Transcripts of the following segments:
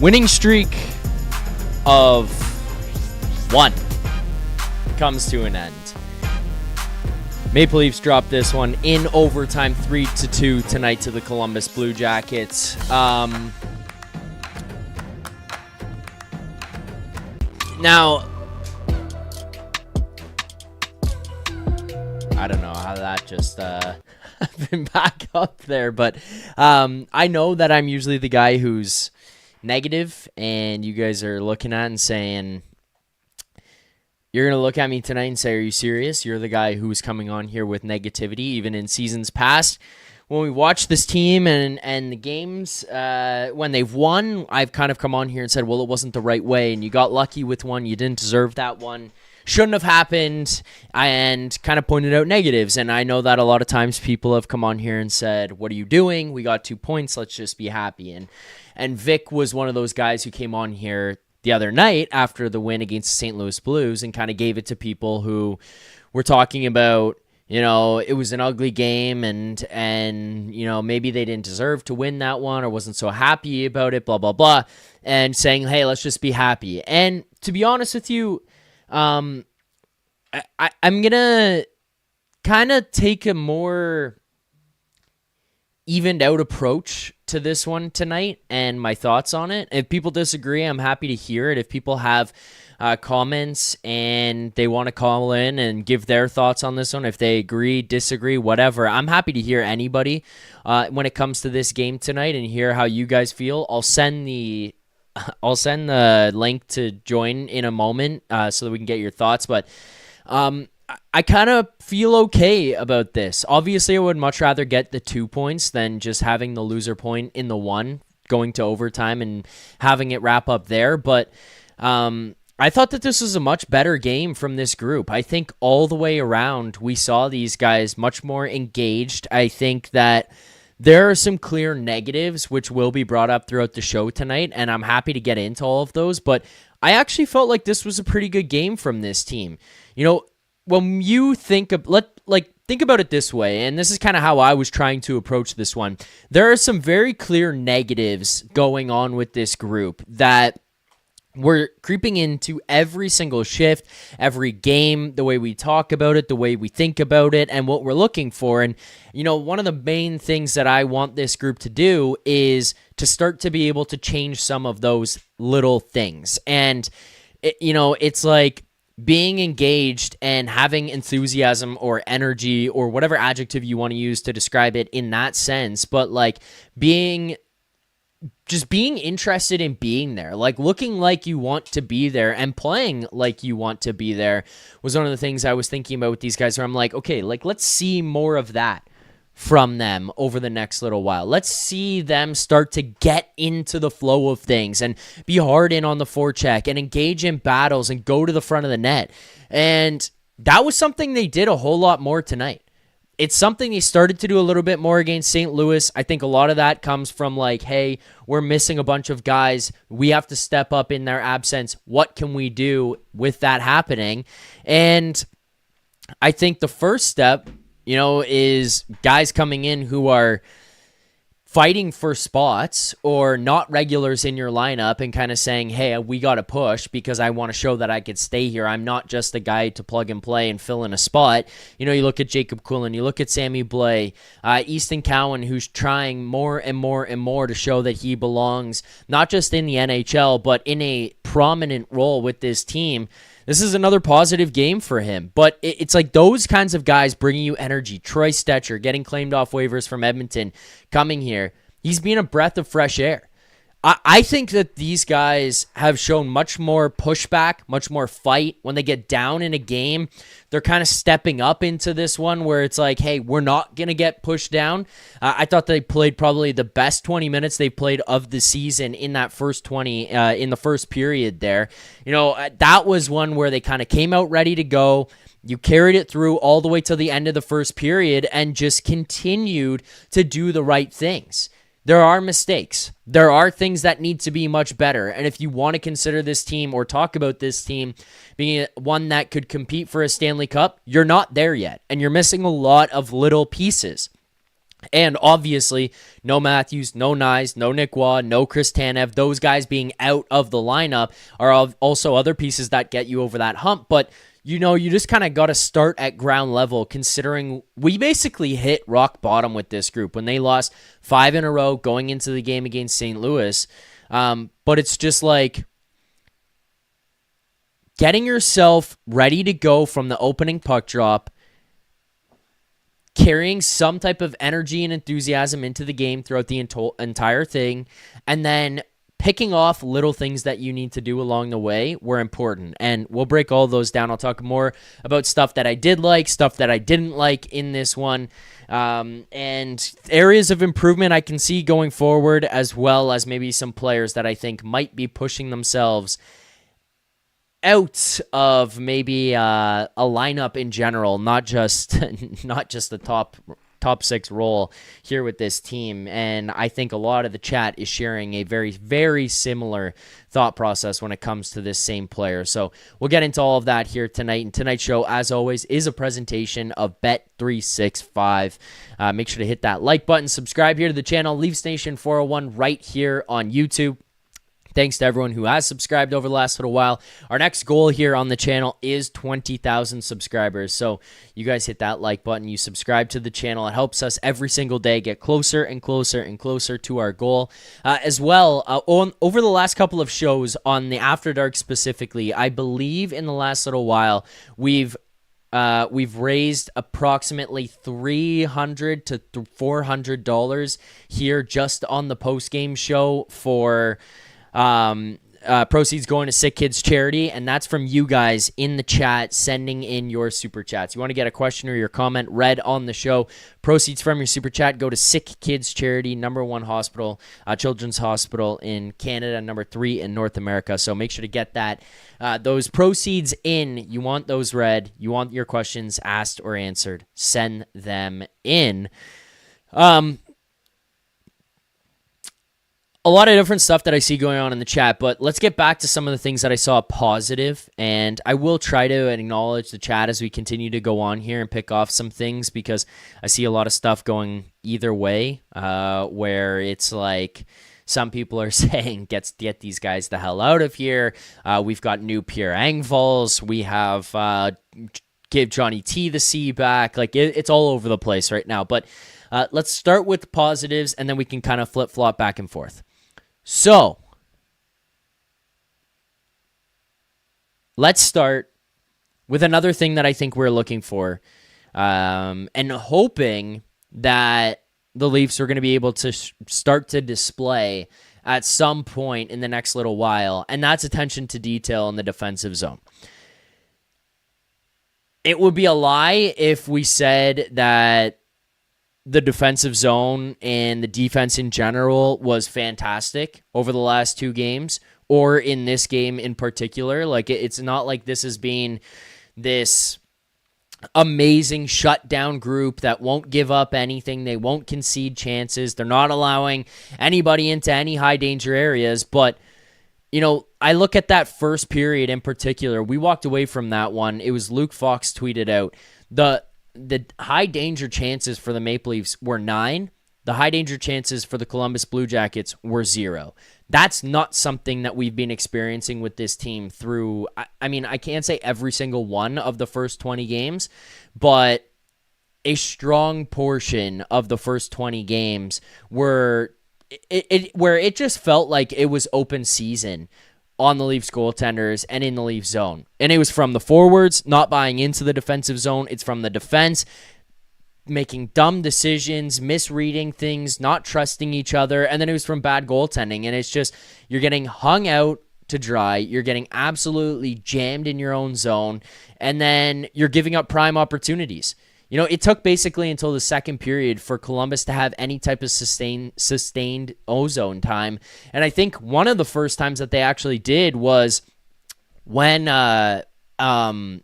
Winning streak of 1 comes to an end. Maple Leafs dropped this one in overtime 3-2 tonight to the Columbus Blue Jackets. Now, I don't know how that just been back up there, but I know that I'm usually the guy who's negative, and you guys are looking at and saying, you're going to look at me tonight and say, are you serious? You're the guy who's coming on here with negativity, even in seasons past. When we watch this team and the games, when they've won, I've kind of come on here and said, well, it wasn't the right way, and you got lucky with one. You didn't deserve that one. Shouldn't have happened, and kind of pointed out negatives. And I know that a lot of times people have come on here and said, what are you doing? We got 2 points. Let's just be happy. And Vic was one of those guys who came on here the other night after the win against the St. Louis Blues and kind of gave it to people who were talking about, you know, it was an ugly game and you know, maybe they didn't deserve to win that one or wasn't so happy about it, blah, blah, blah, and saying, hey, let's just be happy. And to be honest with you, I'm going to kind of take a more evened out approach to this one tonight and my thoughts on it. If people disagree, I'm happy to hear it. If people have comments and they want to call in and give their thoughts on this one, if they agree, disagree, whatever, I'm happy to hear anybody when it comes to this game tonight and hear how you guys feel. I'll send the link to join in a moment so that we can get your thoughts. But I kind of feel okay about this. Obviously, I would much rather get the 2 points than just having the loser point in the 1, going to overtime and having it wrap up there. But I thought that this was a much better game from this group. I think all the way around, we saw these guys much more engaged. I think that there are some clear negatives which will be brought up throughout the show tonight, and I'm happy to get into all of those. But I actually felt like this was a pretty good game from this team. You know, when you think of, think about it this way, and this is kind of how I was trying to approach this one. There are some very clear negatives going on with this group that we're creeping into every single shift, every game, the way we talk about it, the way we think about it, and what we're looking for. And, you know, one of the main things that I want this group to do is to start to be able to change some of those little things. And, it's like being engaged and having enthusiasm or energy or whatever adjective you want to use to describe it in that sense, but like being interested in being there, like looking like you want to be there and playing like you want to be there was one of the things I was thinking about with these guys where I'm like, okay, like let's see more of that from them over the next little while. Let's see them start to get into the flow of things and be hard in on the forecheck and engage in battles and go to the front of the net. And that was something they did a whole lot more tonight. It's something they started to do a little bit more against St. Louis. I think a lot of that comes from like, hey, we're missing a bunch of guys. We have to step up in their absence. What can we do with that happening? And I think the first step, is guys coming in who are fighting for spots or not regulars in your lineup and kind of saying, hey, we got to push because I want to show that I could stay here. I'm not just a guy to plug and play and fill in a spot. You look at Jacob Quillan, you look at Sammy Blais, Easton Cowan, who's trying more and more and more to show that he belongs not just in the NHL, but in a prominent role with this team. This is another positive game for him, but it's like those kinds of guys bringing you energy. Troy Stecher getting claimed off waivers from Edmonton, coming here. He's been a breath of fresh air. I think that these guys have shown much more pushback, much more fight. When they get down in a game, they're kind of stepping up into this one where it's like, hey, we're not going to get pushed down. I thought they played probably the best 20 minutes they've played of the season in that first 20, in the first period there. That was one where they kind of came out ready to go. You carried it through all the way to the end of the first period and just continued to do the right things. There are mistakes. There are things that need to be much better. And if you want to consider this team or talk about this team being one that could compete for a Stanley Cup, you're not there yet. And you're missing a lot of little pieces. And obviously, no Matthews, no Knies, no Nick Waugh, no Chris Tanev. Those guys being out of the lineup are also other pieces that get you over that hump. But, you just kind of got to start at ground level, considering we basically hit rock bottom with this group when they lost 5 in a row going into the game against St. Louis. But it's just like getting yourself ready to go from the opening puck drop, carrying some type of energy and enthusiasm into the game throughout the entire thing, and then picking off little things that you need to do along the way were important. And we'll break all those down. I'll talk more about stuff that I did like, stuff that I didn't like in this one, and areas of improvement I can see going forward, as well as maybe some players that I think might be pushing themselves out of maybe a lineup in general, not just the top 6 role here with this team. And I think a lot of the chat is sharing a very, very similar thought process when it comes to this same player. So we'll get into all of that here tonight. And tonight's show, as always, is a presentation of Bet365. Make sure to hit that like button, subscribe here to the channel, Leafs Nation 401 right here on YouTube. Thanks to everyone who has subscribed over the last little while. Our next goal here on the channel is 20,000 subscribers. So you guys hit that like button. You subscribe to the channel. It helps us every single day get closer and closer and closer to our goal. As well, over the last couple of shows on the After Dark specifically, I believe in the last little while, we've raised approximately $300 to $400 here just on the post-game show for proceeds going to SickKids charity, and that's from you guys in the chat sending in your super chats. You want to get a question or your comment read on the show, proceeds from your super chat go to SickKids charity, #1 hospital, children's hospital in Canada, #3 in North America. So make sure to get that those proceeds in. You want those read, you want your questions asked or answered, send them in. A lot of different stuff that I see going on in the chat, but let's get back to some of the things that I saw positive, and I will try to acknowledge the chat as we continue to go on here and pick off some things, because I see a lot of stuff going either way, where it's like some people are saying, get these guys the hell out of here. We've got new Pierre Engvalls. We have give Johnny T the C back. Like it's all over the place right now, but let's start with positives, and then we can kind of flip-flop back and forth. So, let's start with another thing that I think we're looking for, and hoping that the Leafs are going to be able to start to display at some point in the next little while, and that's attention to detail in the defensive zone. It would be a lie if we said that the defensive zone and the defense in general was fantastic over the last 2 games, or in this game in particular. Like, it's not like this has been this amazing shutdown group that won't give up anything. They won't concede chances. They're not allowing anybody into any high danger areas. But, I look at that first period in particular. We walked away from that one. It was Luke Fox tweeted out, the high danger chances for the Maple Leafs were 9. The high danger chances for the Columbus Blue Jackets were 0. That's not something that we've been experiencing with this team through, I can't say every single one of the first 20 games, but a strong portion of the first 20 games where it just felt like it was open season on the Leafs goaltenders and in the Leafs zone. And it was from the forwards not buying into the defensive zone. It's from the defense making dumb decisions, misreading things, not trusting each other. And then it was from bad goaltending. And it's just, you're getting hung out to dry. You're getting absolutely jammed in your own zone. And then you're giving up prime opportunities. It took basically until the second period for Columbus to have any type of sustained ozone time. And I think one of the first times that they actually did was when that Voronkov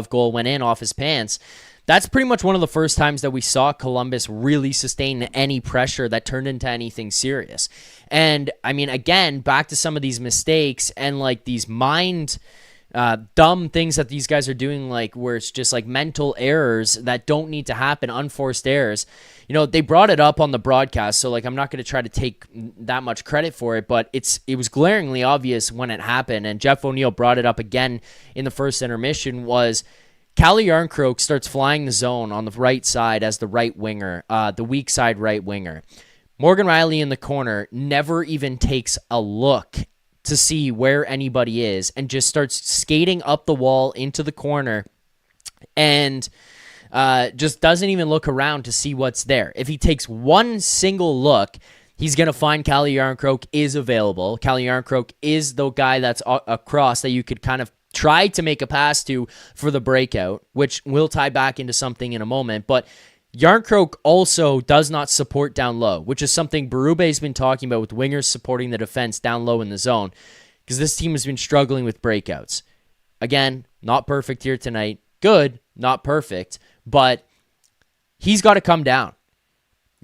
goal went in off his pants. That's pretty much one of the first times that we saw Columbus really sustain any pressure that turned into anything serious. And again, back to some of these mistakes and like these mind dumb things that these guys are doing, like where it's just like mental errors that don't need to happen, unforced errors. They brought it up on the broadcast, so like I'm not going to try to take that much credit for it, but it was glaringly obvious when it happened, and Jeff O'Neill brought it up again in the first intermission, was Calle Jarnkrok starts flying the zone on the right side as the right winger, the weak side right winger. Morgan Rielly in the corner never even takes a look to see where anybody is and just starts skating up the wall into the corner and just doesn't even look around to see what's there. If he takes one single look, he's going to find Calle Jarnkrok is available. Calle Jarnkrok is the guy that's across that you could kind of try to make a pass to for the breakout, which will tie back into something in a moment. But Jarnkrok also does not support down low, which is something Berube's been talking about with wingers supporting the defense down low in the zone, because this team has been struggling with breakouts. Again, not perfect here tonight. Good, not perfect, but he's got to come down.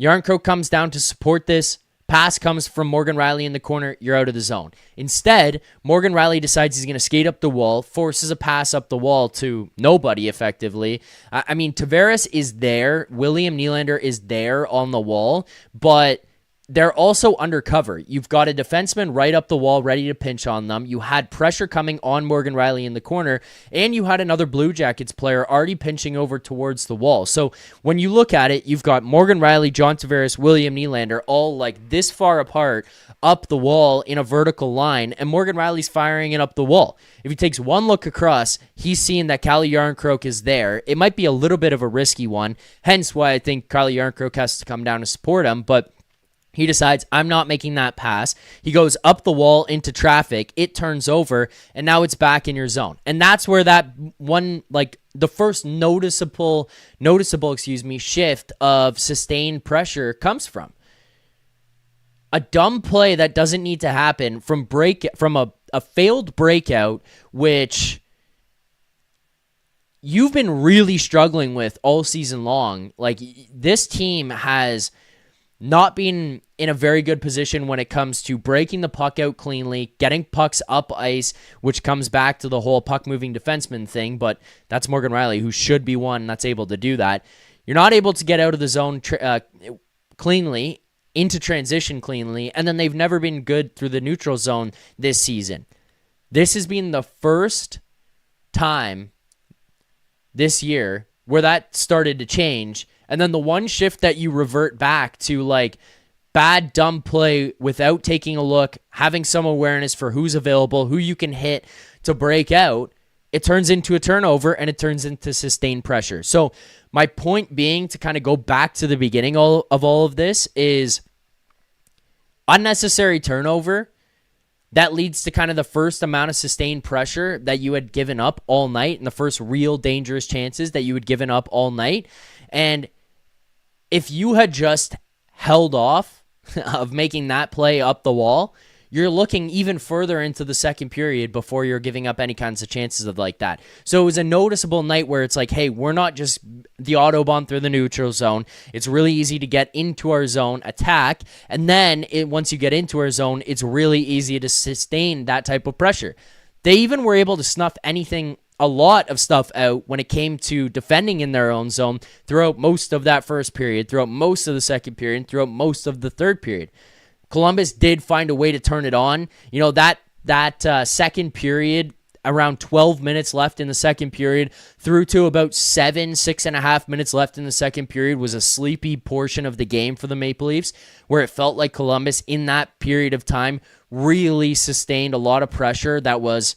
Jarnkrok comes down to support this. Pass comes from Morgan Rielly in the corner. You're out of the zone. Instead, Morgan Rielly decides he's going to skate up the wall, forces a pass up the wall to nobody effectively. I mean, Tavares is there. William Nylander is there on the wall, but they're also undercover. You've got a defenseman right up the wall ready to pinch on them. You had pressure coming on Morgan Rielly in the corner, and you had another Blue Jackets player already pinching over towards the wall. So when you look at it, you've got Morgan Rielly, John Tavares, William Nylander all like this far apart up the wall in a vertical line, and Morgan Rielly's firing it up the wall. If he takes one look across, he's seeing that Calle Jarnkrok is there. It might be a little bit of a risky one, hence why I think Calle Jarnkrok has to come down to support him, but he decides, I'm not making that pass. He goes up the wall into traffic. It turns over, and now it's back in your zone. And that's where that one, like the first noticeable, shift of sustained pressure comes from. A dumb play that doesn't need to happen from a failed breakout, which you've been really struggling with all season long. Like, this team has not being in a very good position when it comes to breaking the puck out cleanly, getting pucks up ice, which comes back to the whole puck-moving defenseman thing, but that's Morgan Rielly, who should be one that's able to do that. You're not able to get out of the zone cleanly, into transition cleanly, and then they've never been good through the neutral zone this season. This has been the first time this year where that started to change. And then the one shift that you revert back to, like, bad, dumb play without taking a look, having some awareness for who's available, who you can hit to break out, it turns into a turnover and it turns into sustained pressure. So my point being, to kind of go back to the beginning of all of this, is unnecessary turnover that leads to kind of the first amount of sustained pressure that you had given up all night and the first real dangerous chances that you had given up all night. And if you had just held off of making that play up the wall, you're looking even further into the second period before you're giving up any kinds of chances of like that. So it was a noticeable night where it's like, hey, we're not just the Autobahn through the neutral zone. It's really easy to get into our zone, attack, and then once you get into our zone, it's really easy to sustain that type of pressure. They even were able to snuff a lot of stuff out when it came to defending in their own zone throughout most of that first period, throughout most of the second period, throughout most of the third period. Columbus did find a way to turn it on. You know, that second period, around 12 minutes left in the second period, through to about 6.5 minutes left in the second period, was a sleepy portion of the game for the Maple Leafs, where it felt like Columbus in that period of time really sustained a lot of pressure that was,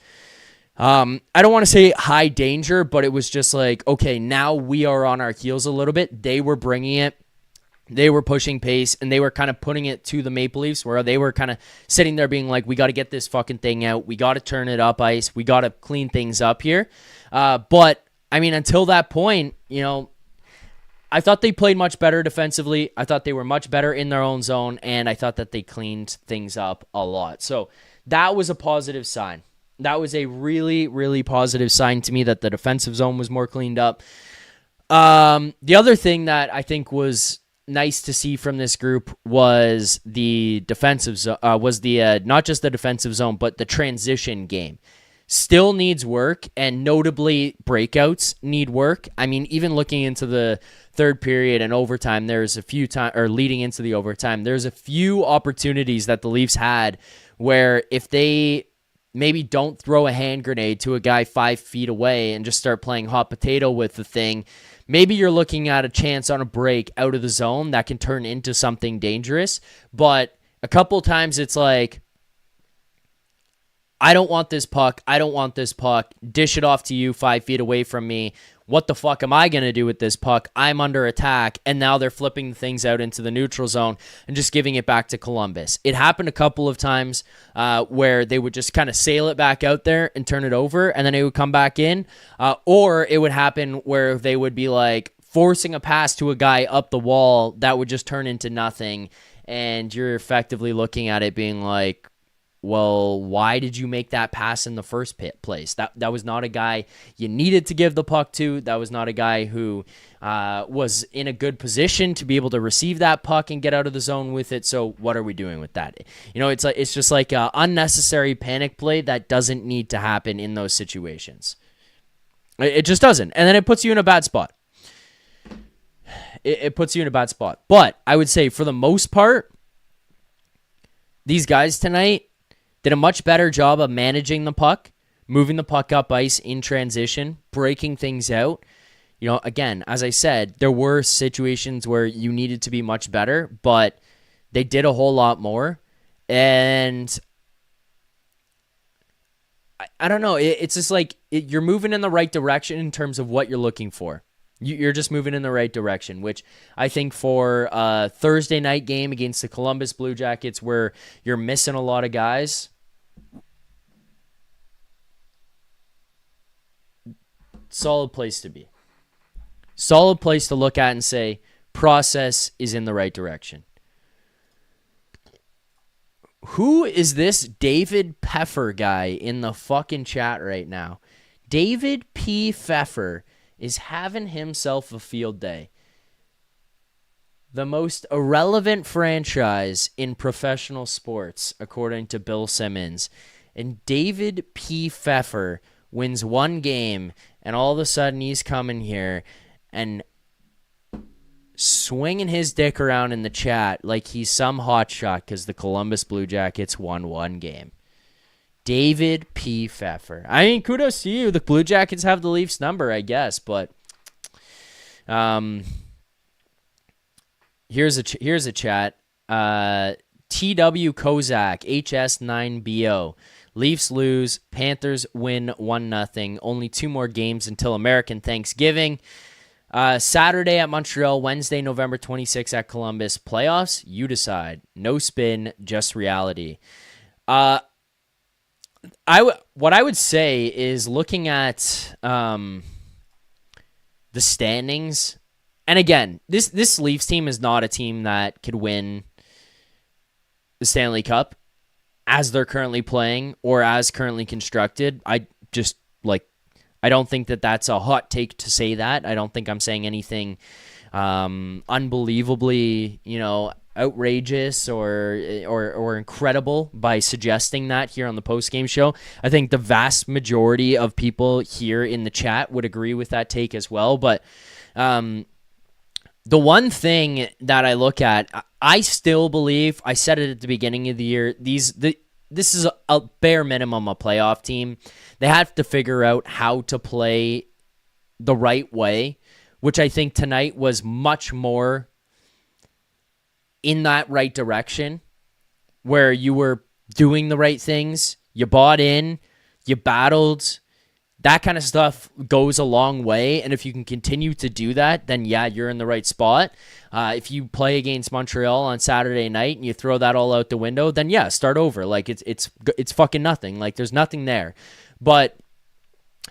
I don't want to say high danger, but it was just like, okay, now we are on our heels a little bit. They were bringing it. They were pushing pace, and they were kind of putting it to the Maple Leafs, where they were kind of sitting there being like, we got to get this fucking thing out. We got to turn it up ice. We got to clean things up here. But, I mean, until that point, you know, I thought they played much better defensively. I thought they were much better in their own zone, and I thought that they cleaned things up a lot. So that was a positive sign. That was a really, really positive sign to me that the defensive zone was more cleaned up. The other thing that I think was nice to see from this group was the defensive zone, not just the defensive zone, but the transition game. still needs work, and notably breakouts need work. I mean, even looking into the third period and overtime, there's a few times, or leading into the overtime, there's a few opportunities that the Leafs had where if they maybe don't throw a hand grenade to a guy 5 feet away and just start playing hot potato with the thing, maybe you're looking at a chance on a break out of the zone that can turn into something dangerous. But a couple times it's like, I don't want this puck. I don't want this puck. Dish it off to you 5 feet away from me. What the fuck am I going to do with this puck? I'm under attack. And now they're flipping things out into the neutral zone and just giving it back to Columbus. It happened a couple of times where they would just kind of sail it back out there and turn it over, and then it would come back in. Or it would happen where they would be like forcing a pass to a guy up the wall that would just turn into nothing. And you're effectively looking at it being like, well, why did you make that pass in the first place? That was not a guy you needed to give the puck to. That was not a guy who was in a good position to be able to receive that puck and get out of the zone with it. So what are we doing with that? It's just like an unnecessary panic play that doesn't need to happen in those situations. It just doesn't. And then it puts you in a bad spot. It puts you in a bad spot. But I would say for the most part, these guys tonight did a much better job of managing the puck, moving the puck up ice in transition, breaking things out. Again, as I said, there were situations where you needed to be much better, but they did a whole lot more. And I don't know. It's just like you're moving in the right direction in terms of what you're looking for. You're just moving in the right direction, which I think for a Thursday night game against the Columbus Blue Jackets where you're missing a lot of guys, solid place to be. Solid place to look at and say, process is in the right direction. Who is this David Pfeffer guy in the fucking chat right now? David P. Pfeffer is having himself a field day. The most irrelevant franchise in professional sports, according to Bill Simmons. And David P. Pfeffer wins one game, and all of a sudden he's coming here and swinging his dick around in the chat like he's some hotshot because the Columbus Blue Jackets won one game. David P. Pfeffer. I mean, kudos to you. The Blue Jackets have the Leafs number, I guess, but here's a chat. TW Kozak, HS9BO. Leafs lose, Panthers win 1-0. Only 2 more games until American Thanksgiving. Saturday at Montreal, Wednesday, November 26th at Columbus. Playoffs, you decide. No spin, just reality. What I would say is looking at the standings, and again, this Leafs team is not a team that could win the Stanley Cup as they're currently playing or as currently constructed. I don't think that that's a hot take to say that. I don't think I'm saying anything unbelievably, outrageous or incredible by suggesting that here on the postgame show. I think the vast majority of people here in the chat would agree with that take as well. But the one thing that I look at, I still believe, I said it at the beginning of the year, this is a bare minimum a playoff team. They have to figure out how to play the right way, which I think tonight was much more in that right direction, where you were doing the right things, you bought in, you battled. That kind of stuff goes a long way, and if you can continue to do that, then yeah, you're in the right spot. If you play against Montreal on Saturday night and you throw that all out the window, then yeah, start over. Like it's fucking nothing. Like there's nothing there. But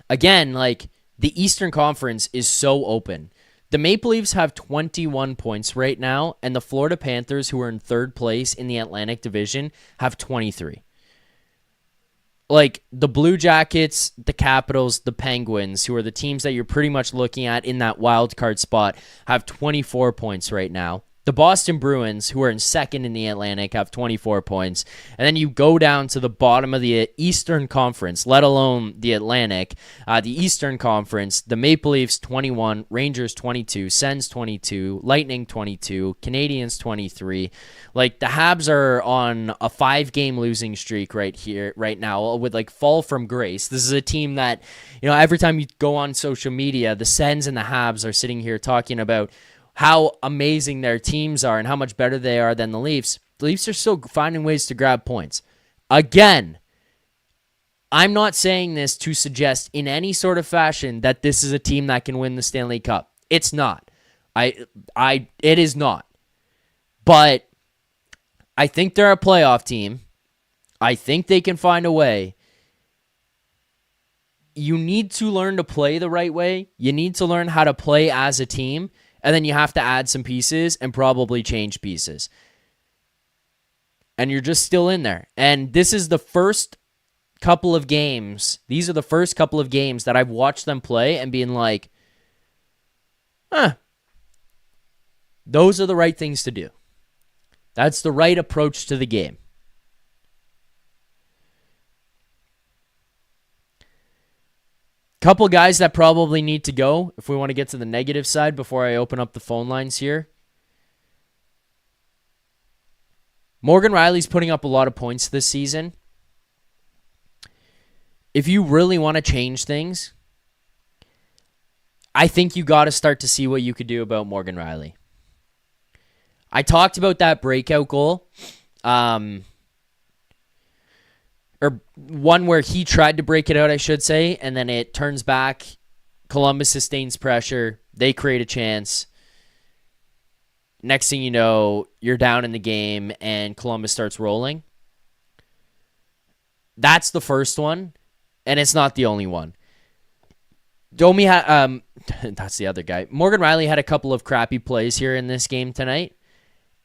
again, like the Eastern Conference is so open. The Maple Leafs have 21 points right now, and the Florida Panthers, who are in third place in the Atlantic Division, have 23. Like, the Blue Jackets, the Capitals, the Penguins, who are the teams that you're pretty much looking at in that wild card spot, have 24 points right now. The Boston Bruins, who are in second in the Atlantic, have 24 points. And then you go down to the bottom of the Eastern Conference, let alone the Atlantic. The Eastern Conference, the Maple Leafs 21, Rangers 22, Sens 22, Lightning 22, Canadiens 23. Like, the Habs are on a 5-game losing streak right now with, like, fall from grace. This is a team that, every time you go on social media, the Sens and the Habs are sitting here talking about how amazing their teams are and how much better they are than the Leafs. The Leafs are still finding ways to grab points. Again, I'm not saying this to suggest in any sort of fashion that this is a team that can win the Stanley Cup. It's not. It is not. But I think they're a playoff team. I think they can find a way. You need to learn to play the right way. You need to learn how to play as a team. And then you have to add some pieces and probably change pieces. And you're just still in there. And this is the first couple of games. These are the first couple of games that I've watched them play and being like, those are the right things to do. That's the right approach to the game. Couple guys that probably need to go if we want to get to the negative side before I open up the phone lines here. Morgan Rielly's putting up a lot of points this season. If you really want to change things, I think you got to start to see what you could do about Morgan Rielly. I talked about that breakout goal. Or one where he tried to break it out, I should say, and then it turns back. Columbus sustains pressure. They create a chance. Next thing you know, you're down in the game, and Columbus starts rolling. That's the first one, and it's not the only one. Domi had, that's the other guy. Morgan Rielly had a couple of crappy plays here in this game tonight.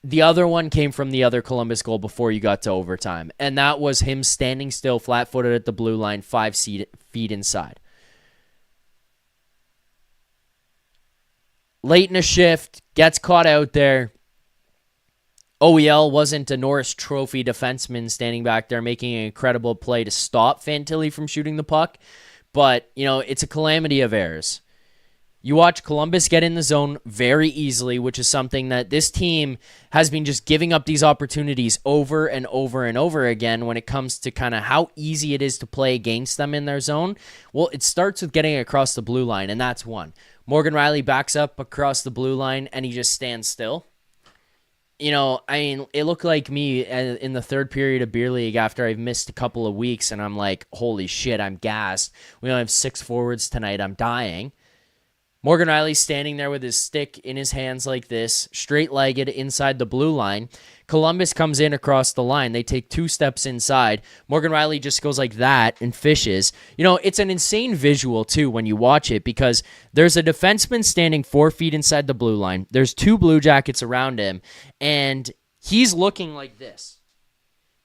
The other one came from the other Columbus goal before you got to overtime, and that was him standing still, flat-footed at the blue line, 5 feet inside. Late in a shift, gets caught out there. OEL wasn't a Norris Trophy defenseman standing back there making an incredible play to stop Fantilli from shooting the puck, but, it's a calamity of errors. You watch Columbus get in the zone very easily, which is something that this team has been just giving up these opportunities over and over and over again when it comes to kind of how easy it is to play against them in their zone. Well, it starts with getting across the blue line, and that's one. Morgan Rielly backs up across the blue line, and he just stands still. It looked like me in the third period of beer league after I've missed a couple of weeks, and I'm like, holy shit, I'm gassed. We only have 6 forwards tonight. I'm dying. Morgan Rielly's standing there with his stick in his hands like this, straight-legged inside the blue line. Columbus comes in across the line. They take 2 steps inside. Morgan Rielly just goes like that and fishes. It's an insane visual, too, when you watch it, because there's a defenseman standing 4 feet inside the blue line. There's 2 Blue Jackets around him, and he's looking like this.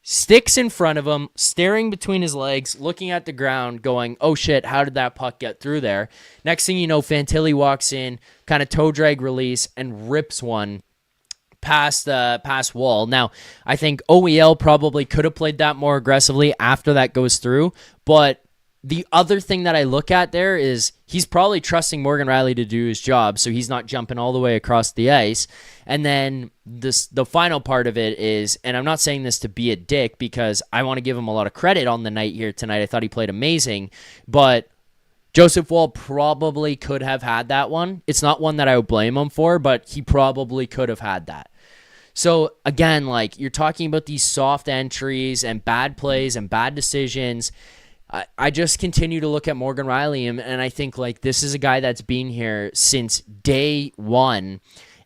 Sticks in front of him, staring between his legs, looking at the ground, going, oh shit, how did that puck get through there? Next thing you know, Fantilli walks in, kind of toe drag release, and rips one past Woll. Now, I think OEL probably could have played that more aggressively after that goes through, but the other thing that I look at there is he's probably trusting Morgan Rielly to do his job, so he's not jumping all the way across the ice. And then the final part of it is, and I'm not saying this to be a dick because I want to give him a lot of credit on the night here tonight. I thought he played amazing, but Joseph Woll probably could have had that one. It's not one that I would blame him for, but he probably could have had that. So again, you're talking about these soft entries and bad plays and bad decisions. I just continue to look at Morgan Rielly, and I think this is a guy that's been here since day one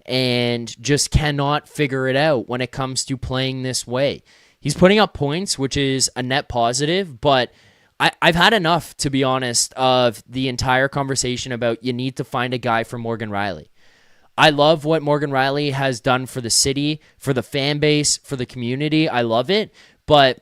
and just cannot figure it out when it comes to playing this way. He's putting up points, which is a net positive, but I've had enough, to be honest, of the entire conversation about you need to find a guy for Morgan Rielly. I love what Morgan Rielly has done for the city, for the fan base, for the community. I love it, but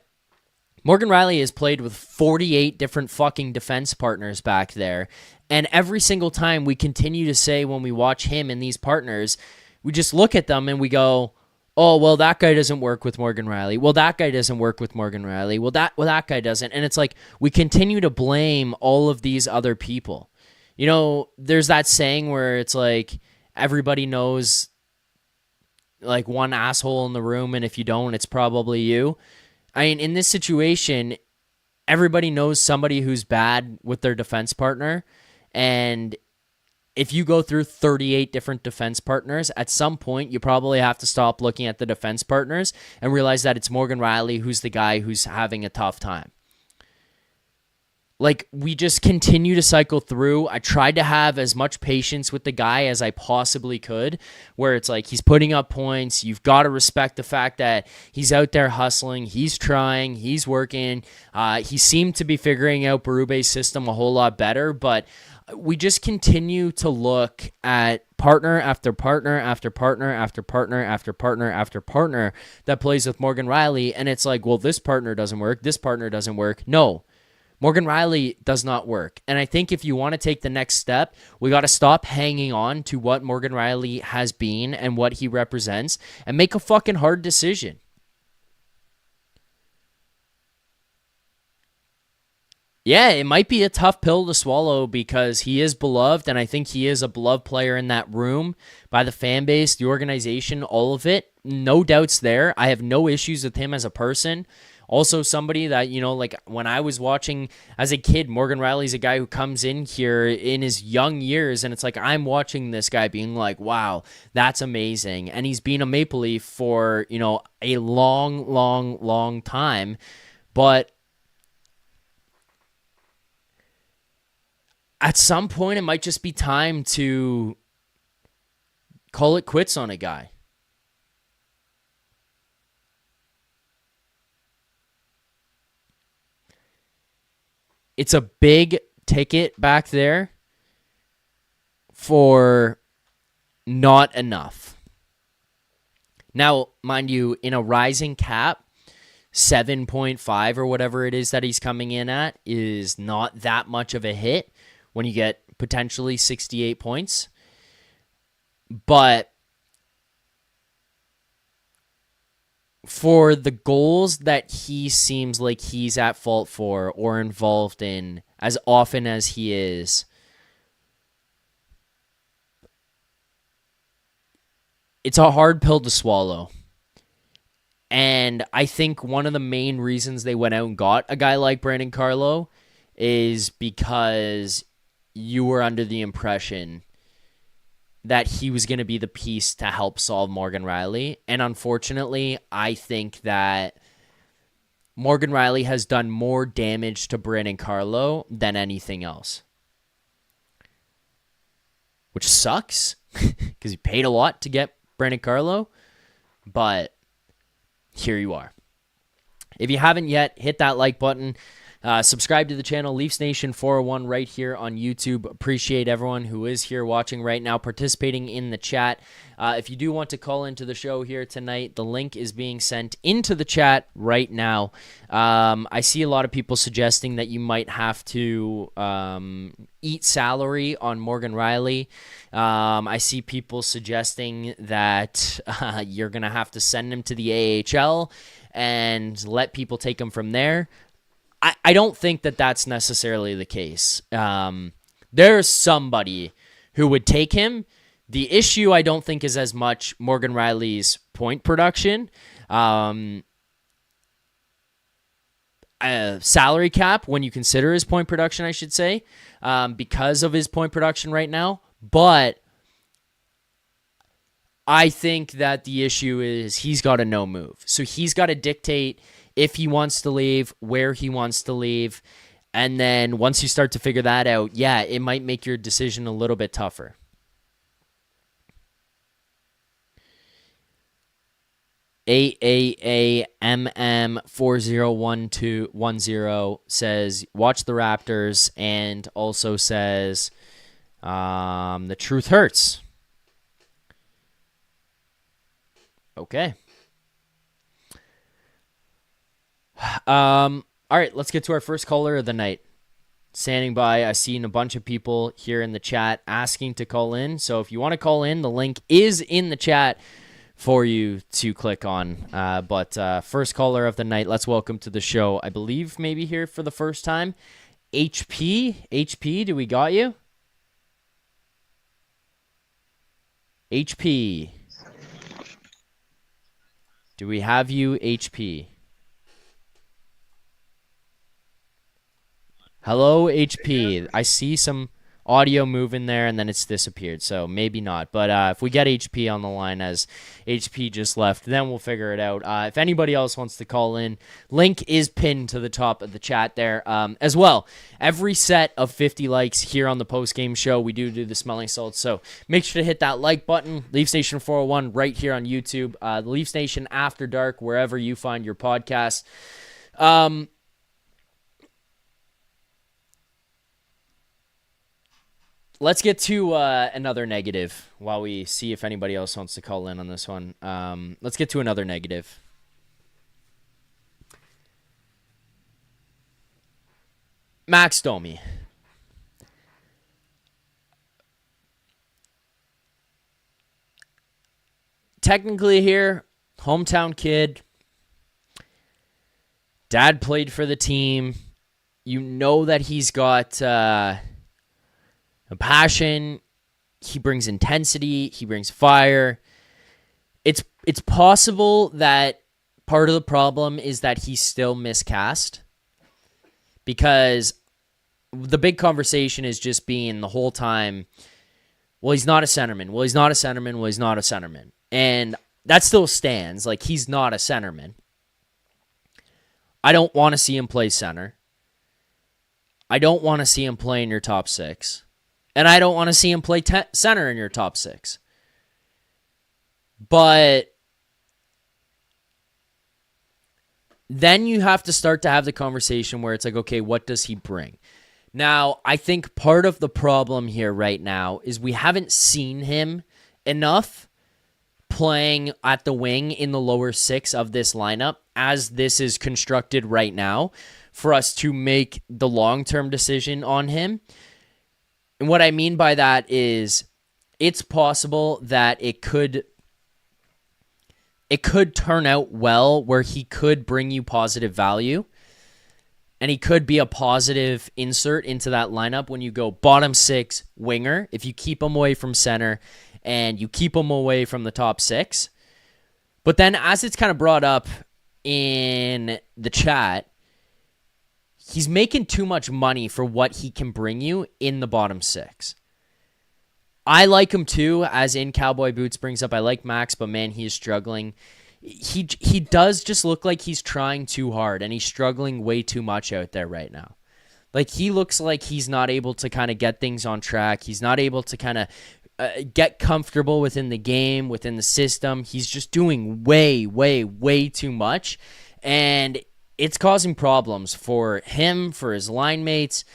Morgan Rielly has played with 48 different fucking defense partners back there, and every single time we continue to say when we watch him and these partners, we just look at them and we go, oh, well, that guy doesn't work with Morgan Rielly. Well, that guy doesn't work with Morgan Rielly. That guy doesn't. And it's like we continue to blame all of these other people. You know, there's that saying where it's like everybody knows like one asshole in the room, and if you don't, it's probably you. I mean, in this situation, everybody knows somebody who's bad with their defense partner, and if you go through 38 different defense partners, at some point you probably have to stop looking at the defense partners and realize that it's Morgan Rielly who's the guy who's having a tough time. Like, we just continue to cycle through. I tried to have as much patience with the guy as I possibly could, where it's like he's putting up points. You've got to respect the fact that he's out there hustling. He's trying. He's working. He seemed to be figuring out Berube's system a whole lot better, but we just continue to look at partner after partner after partner after partner after partner after partner that plays with Morgan Rielly, and it's like, well, this partner doesn't work. This partner doesn't work. No. Morgan Rielly does not work. And I think if you want to take the next step, we got to stop hanging on to what Morgan Rielly has been and what he represents and make a fucking hard decision. Yeah, it might be a tough pill to swallow because he is beloved, and I think he is a beloved player in that room by the fan base, the organization, all of it. No doubts there. I have no issues with him as a person. Also somebody that, you know, like when I was watching as a kid, Morgan Rielly's a guy who comes in here in his young years, and it's like I'm watching this guy being like, wow, that's amazing. And he's been a Maple Leaf for, you know, a long, long, long time. But at some point, it might just be time to call it quits on a guy. It's a big ticket back there for not enough. Now, mind you, in a rising cap, 7.5 or whatever it is that he's coming in at is not that much of a hit when you get potentially 68 points. But for the goals that he seems like he's at fault for or involved in as often as he is, it's a hard pill to swallow. And I think one of the main reasons they went out and got a guy like Brandon Carlo is because you were under the impression that he was going to be the piece to help solve Morgan Rielly. And unfortunately, I think that Morgan Rielly has done more damage to Brandon Carlo than anything else. Which sucks, because he paid a lot to get Brandon Carlo. But here you are. If you haven't yet, hit that like button. Subscribe to the channel, Leafs Nation 401 right here on YouTube. Appreciate everyone who is here watching right now, participating in the chat. If you do want to call into the show here tonight, the link is being sent into the chat right now. I see a lot of people suggesting that you might have to eat salary on Morgan Rielly. I see people suggesting that you're going to have to send him to the AHL and let people take him from there. I don't think that that's necessarily the case. There's somebody who would take him. The issue, I don't think, is as much Morgan Rielly's point production. Salary cap, when you consider his point production, I should say, because of his point production right now. But I think that the issue is he's got a no move. So he's got to dictate if he wants to leave, where he wants to leave. And then once you start to figure that out, yeah, it might make your decision a little bit tougher. AAAMM401210 says, watch the Raptors, and also says, the truth hurts. Okay. All right, let's get to our first caller of the night. standing by. I've seen a bunch of people here in the chat asking to call in. So if you want to call in, the link is in the chat for you to click on. But first caller of the night, let's welcome to the show, I believe maybe here for the first time, HP, do we got you? HP. Do we have you, HP? Hello, HP. I see some audio moving there, and then it's disappeared, so maybe not. But if we get HP on the line as HP just left, then we'll figure it out. If anybody else wants to call in, link is pinned to the top of the chat there. As well, every set of 50 likes here on the postgame show, we do the smelling salts, so make sure to hit that like button. Leaf Station 401 right here on YouTube. The Leaf Station After Dark, wherever you find your podcasts. Let's get to another negative while we see if anybody else wants to call in on this one. Let's get to another negative. Max Domi. Technically here, hometown kid. Dad played for the team. You know that he's got... a passion, he brings intensity, he brings fire. It's possible that part of the problem is that he's still miscast, because the big conversation is just being the whole time, well, he's not a centerman. Well, he's not a centerman. Well, he's not a centerman. And that still stands. Like, he's not a centerman. I don't want to see him play center. I don't want to see him play in your top six. And I don't want to see him play center in your top six. But then you have to start to have the conversation where it's like, okay, what does he bring? Now, I think part of the problem here right now is we haven't seen him enough playing at the wing in the lower six of this lineup as this is constructed right now for us to make the long-term decision on him. And what I mean by that is it's possible that it could turn out well where he could bring you positive value and he could be a positive insert into that lineup when you go bottom six winger, if you keep him away from center and you keep him away from the top six. But then as it's kind of brought up in the chat, he's making too much money for what he can bring you in the bottom six. I like him too, as in Cowboy Boots brings up. I like Max, but man, he is struggling. He does just look like he's trying too hard, and he's struggling way too much out there right now. Like, he looks like he's not able to kind of get things on track. He's not able to kind of get comfortable within the game, within the system. He's just doing way, way, way too much, and it's causing problems for him, for his line mates,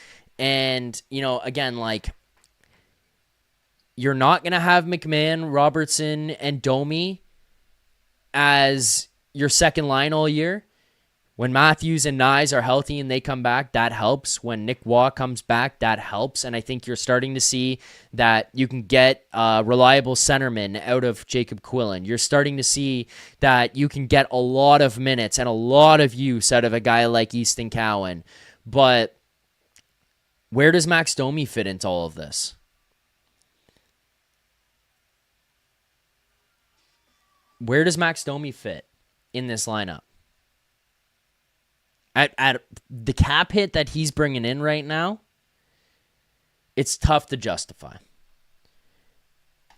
and, you know, again, like, you're not going to have McMahon, Robertson, and Domi as your second line all year. When Matthews and Knies are healthy and they come back, that helps. When Nick Waugh comes back, that helps. And I think you're starting to see that you can get a reliable centerman out of Jacob Quillan. You're starting to see that you can get a lot of minutes and a lot of use out of a guy like Easton Cowan. But where does Max Domi fit into all of this? Where does Max Domi fit in this lineup? At the cap hit that he's bringing in right now, it's tough to justify.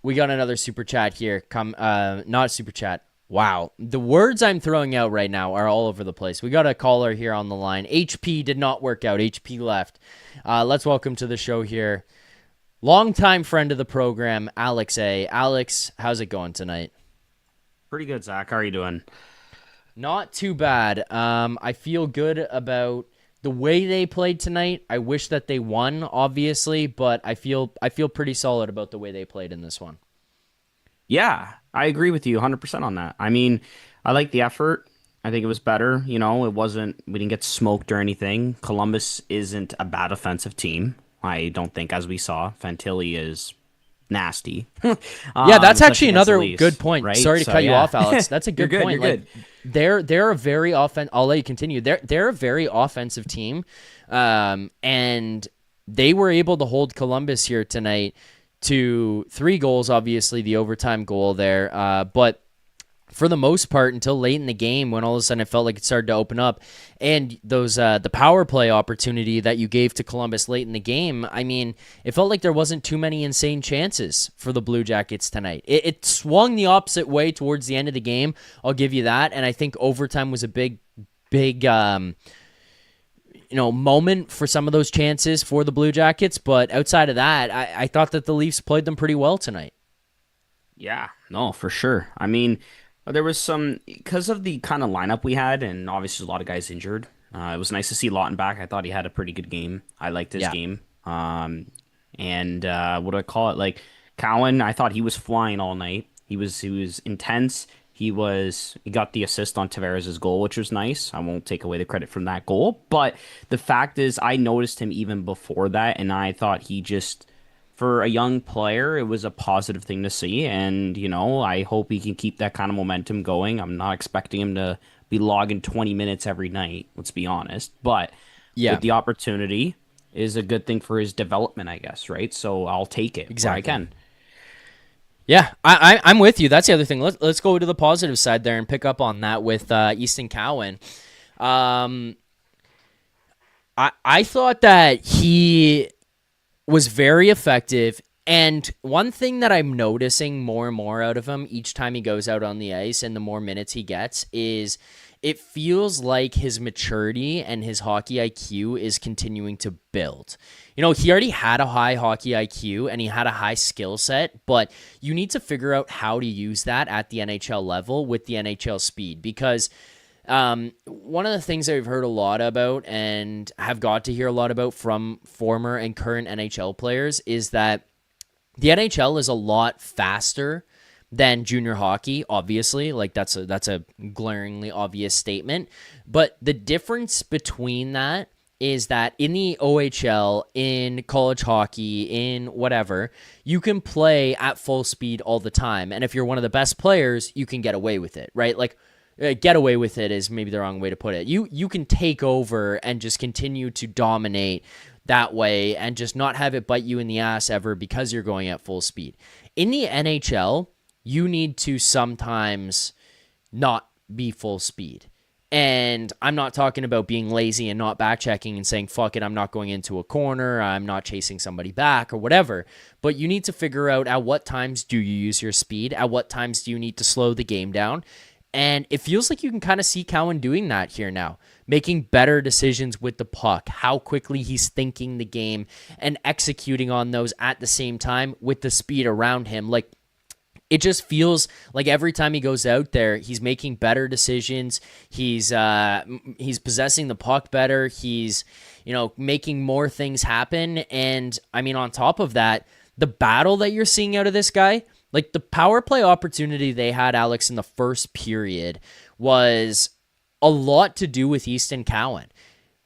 We got another super chat here. Not super chat. Wow. The words I'm throwing out right now are all over the place. We got a caller here on the line. HP did not work out. HP left. Let's welcome to the show here. Longtime friend of the program, Alex A. Alex, how's it going tonight? Pretty good, Zach. How are you doing? Not too bad. I feel good about the way they played tonight. I wish that they won, obviously, but I feel pretty solid about the way they played in this one. Yeah, I agree with you 100% on that. I mean, I like the effort. I think it was better. It wasn't, we didn't get smoked or anything. Columbus isn't a bad offensive team. I don't think, as we saw, Fantilli is nasty, Yeah, that's especially actually against the another good Leafs, point. right? Sorry to So cut you yeah, off, Alex. That's a you're good good. point. You're Like good. they're a very I'll let you continue. They're a very offensive team, and they were able to hold Columbus here tonight to 3 goals. Obviously, the overtime goal there, but for the most part until late in the game when all of a sudden it felt like it started to open up, and those the power play opportunity that you gave to Columbus late in the game. I mean, it felt like there wasn't too many insane chances for the Blue Jackets tonight. It swung the opposite way towards the end of the game, I'll give you that, and I think overtime was a big moment for some of those chances for the Blue Jackets. But outside of that, I thought that the Leafs played them pretty well tonight. Yeah, no, for sure. I mean, there was some because of the kind of lineup we had, and obviously a lot of guys injured. It was nice to see Laughton back. I thought he had a pretty good game. I liked his Yeah. game. And what do I call it? Like Cowan, I thought he was flying all night. He was intense. He got the assist on Tavares' goal, which was nice. I won't take away the credit from that goal, but the fact is, I noticed him even before that, and I thought he just for a young player, it was a positive thing to see. And, I hope he can keep that kind of momentum going. I'm not expecting him to be logging 20 minutes every night, let's be honest. But Yeah, with the opportunity is a good thing for his development, I guess, right? So I'll take it where I exactly. can. Yeah, I'm with you. That's the other thing. Let's go to the positive side there and pick up on that with Easton Cowan. Um, I thought that he was very effective. And one thing that I'm noticing more and more out of him each time he goes out on the ice and the more minutes he gets is it feels like his maturity and his hockey IQ is continuing to build. He already had a high hockey IQ and he had a high skill set, but you need to figure out how to use that at the NHL level with the NHL speed because one of the things that we've heard a lot about and have got to hear a lot about from former and current NHL players is that the NHL is a lot faster than junior hockey, obviously. Like that's a glaringly obvious statement. But the difference between that is that in the OHL, in college hockey, in whatever, you can play at full speed all the time. And if you're one of the best players, you can get away with it, right? Like get away with it is maybe the wrong way to put it. You can take over and just continue to dominate that way and just not have it bite you in the ass ever because you're going at full speed. In the NHL, you need to sometimes not be full speed. And I'm not talking about being lazy and not back checking and saying, fuck it, I'm not going into a corner, I'm not chasing somebody back or whatever. But you need to figure out at what times do you use your speed, at what times do you need to slow the game down. And it feels like you can kind of see Cowan doing that here now, making better decisions with the puck, how quickly he's thinking the game and executing on those at the same time with the speed around him. Like, it just feels like every time he goes out there, he's making better decisions. He's possessing the puck better. He's, making more things happen. And I mean, on top of that, the battle that you're seeing out of this guy, like the power play opportunity they had, Alex, in the first period was a lot to do with Easton Cowan.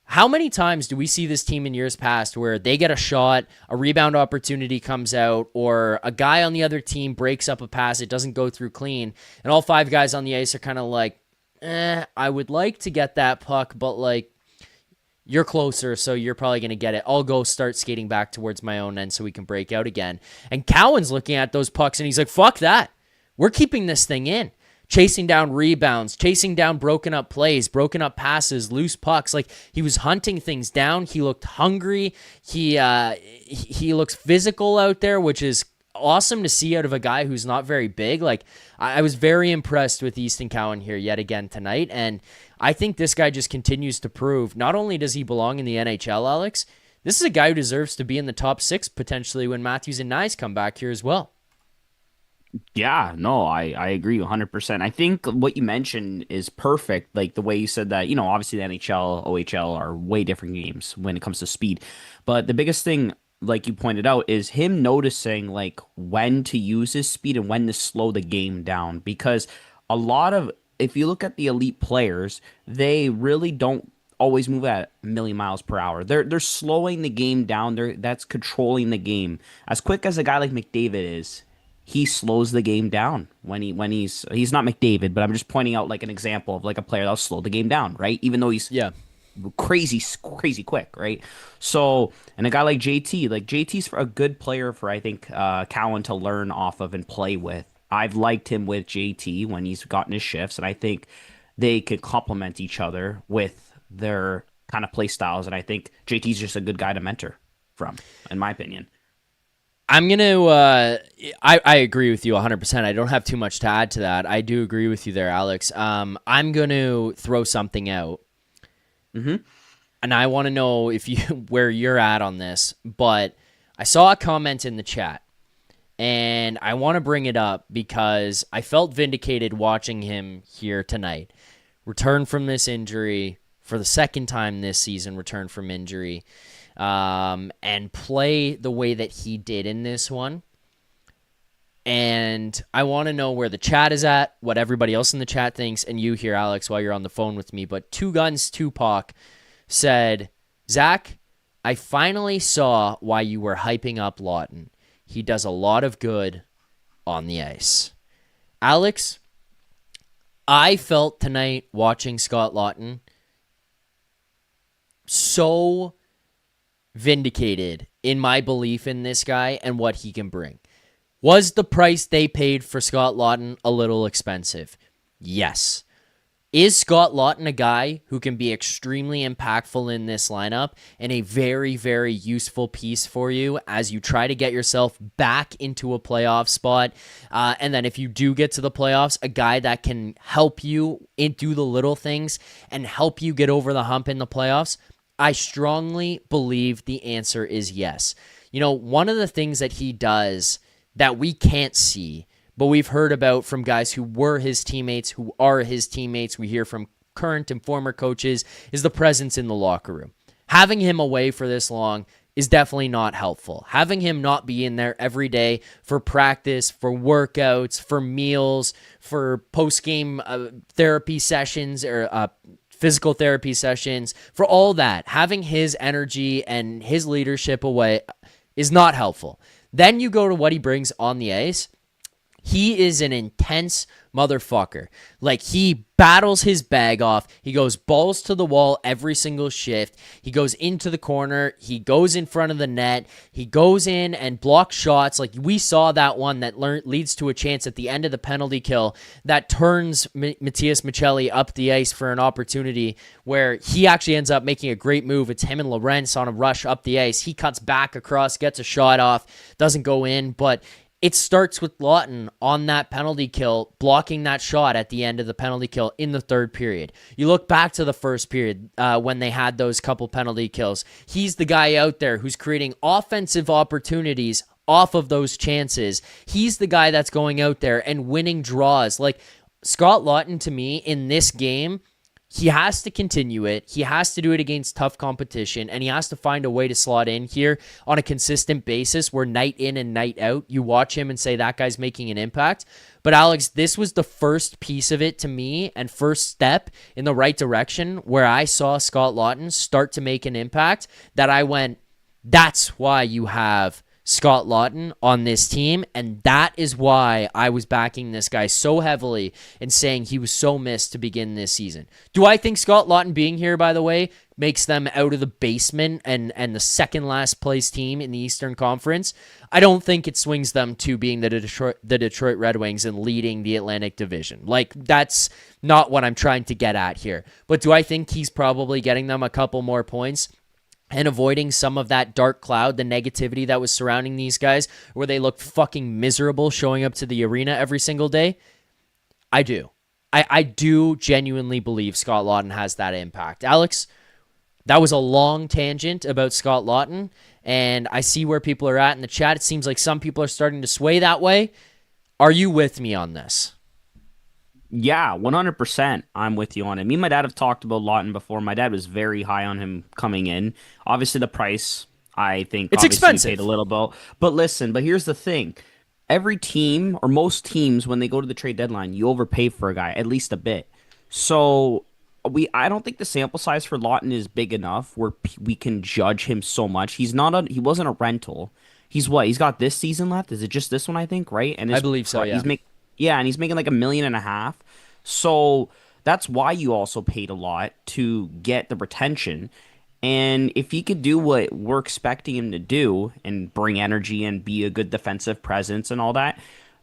How many times do we see this team in years past where they get a shot, a rebound opportunity comes out, or a guy on the other team breaks up a pass, it doesn't go through clean, and all 5 guys on the ice are kind of like, I would like to get that puck, but like, you're closer, so you're probably going to get it. I'll go start skating back towards my own end so we can break out again. And Cowan's looking at those pucks, and he's like, fuck that. We're keeping this thing in. Chasing down rebounds, chasing down broken up plays, broken up passes, loose pucks. Like, he was hunting things down. He looked hungry. He looks physical out there, which is awesome to see out of a guy who's not very big. Like, I was very impressed with Easton Cowan here yet again tonight, and I think this guy just continues to prove not only does he belong in the NHL, Alex, this is a guy who deserves to be in the top 6 potentially when Matthews and Knies come back here as well. Yeah, no, I agree 100%. I think what you mentioned is perfect. Like the way you said that, obviously the NHL, OHL are way different games when it comes to speed. But the biggest thing, like you pointed out, is him noticing like when to use his speed and when to slow the game down. Because a lot of if you look at the elite players, they really don't always move at a million miles per hour. They're slowing the game down. That's controlling the game. As quick as a guy like McDavid is, he slows the game down when he's not McDavid, but I'm just pointing out like an example of like a player that'll slow the game down, right? Even though he's Yeah. crazy quick, right? So, and a guy like JT, like JT's for a good player for I think Cowan to learn off of and play with. I've liked him with JT when he's gotten his shifts, and I think they could complement each other with their kind of play styles. And I think JT's just a good guy to mentor from, in my opinion. I'm going to, I agree with you 100%. I don't have too much to add to that. I do agree with you there, Alex. I'm going to throw something out. Mm-hmm. And I want to know if you where you're at on this, but I saw a comment in the chat, and I want to bring it up because I felt vindicated watching him here tonight. Return from this injury for the second time this season, return from injury, and play the way that he did in this one. And I want to know where the chat is at, what everybody else in the chat thinks, and you here, Alex, while you're on the phone with me. But Two Guns Tupac said, Zach, I finally saw why you were hyping up Laughton. He does a lot of good on the ice. Alex, I felt tonight watching Scott Laughton so vindicated in my belief in this guy and what he can bring. Was the price they paid for Scott Laughton a little expensive? Yes. Is Scott Laughton a guy who can be extremely impactful in this lineup and a very, very useful piece for you as you try to get yourself back into a playoff spot? And then if you do get to the playoffs, a guy that can help you do the little things and help you get over the hump in the playoffs? I strongly believe the answer is yes. You know, one of the things that he does that we can't see, but we've heard about from guys who were his teammates, who are his teammates, we hear from current and former coaches, is the presence in the locker room. Having him away for this long is definitely not helpful. Having him not be in there every day for practice, for workouts, for meals, for post-game therapy sessions or physical therapy sessions, for all that, having his energy and his leadership away is not helpful. Then you go to what he brings on the ice. He is an intense motherfucker. Like, he battles his bag off. He goes balls to the wall every single shift. He goes into the corner. He goes in front of the net. He goes in and blocks shots. Like, we saw that one that leads to a chance at the end of the penalty kill that turns Matias Maccelli up the ice for an opportunity where he actually ends up making a great move. It's him and Lorenz on a rush up the ice. He cuts back across, gets a shot off, doesn't go in, but it starts with Laughton on that penalty kill, blocking that shot at the end of the penalty kill in the third period. You look back to the first period when they had those couple penalty kills. He's the guy out there who's creating offensive opportunities off of those chances. He's the guy that's going out there and winning draws. Like, Scott Laughton, to me, in this game, he has to continue it. He has to do it against tough competition, and he has to find a way to slot in here on a consistent basis where night in and night out, you watch him and say, that guy's making an impact. But Alex, this was the first piece of it to me and first step in the right direction where I saw Scott Laughton start to make an impact that I went, that's why you have Scott Laughton on this team, and that is why I was backing this guy so heavily and saying he was so missed to begin this season. Do I think Scott Laughton being here, by the way, makes them out of the basement and the second last place team in the Eastern Conference? I don't think it swings them to being the Detroit Red Wings and leading the Atlantic Division. Like, that's not what I'm trying to get at here. But do I think he's probably getting them a couple more points and avoiding some of that dark cloud, the negativity that was surrounding these guys, where they looked fucking miserable showing up to the arena every single day? I do. I do genuinely believe Scott Laughton has that impact. Alex, that was a long tangent about Scott Laughton, and I see where people are at in the chat. It seems like some people are starting to sway that way. Are you with me on this? Yeah, 100%. I'm with you on it. Me and my dad have talked about Laughton before. My dad was very high on him coming in. Obviously, the price, I think, It's obviously expensive. paid a little bit. But listen, but here's the thing. every team or most teams when they go to the trade deadline, you overpay for a guy at least a bit. So I don't think the sample size for Laughton is big enough where we can judge him so much. He wasn't a rental. He's what? He's got this season left. Is it just this one? I think, right? And I believe so, yeah. he's making like 1.5 million. So that's why you also paid a lot to get the retention. And if he could do what we're expecting him to do and bring energy and be a good defensive presence and all that,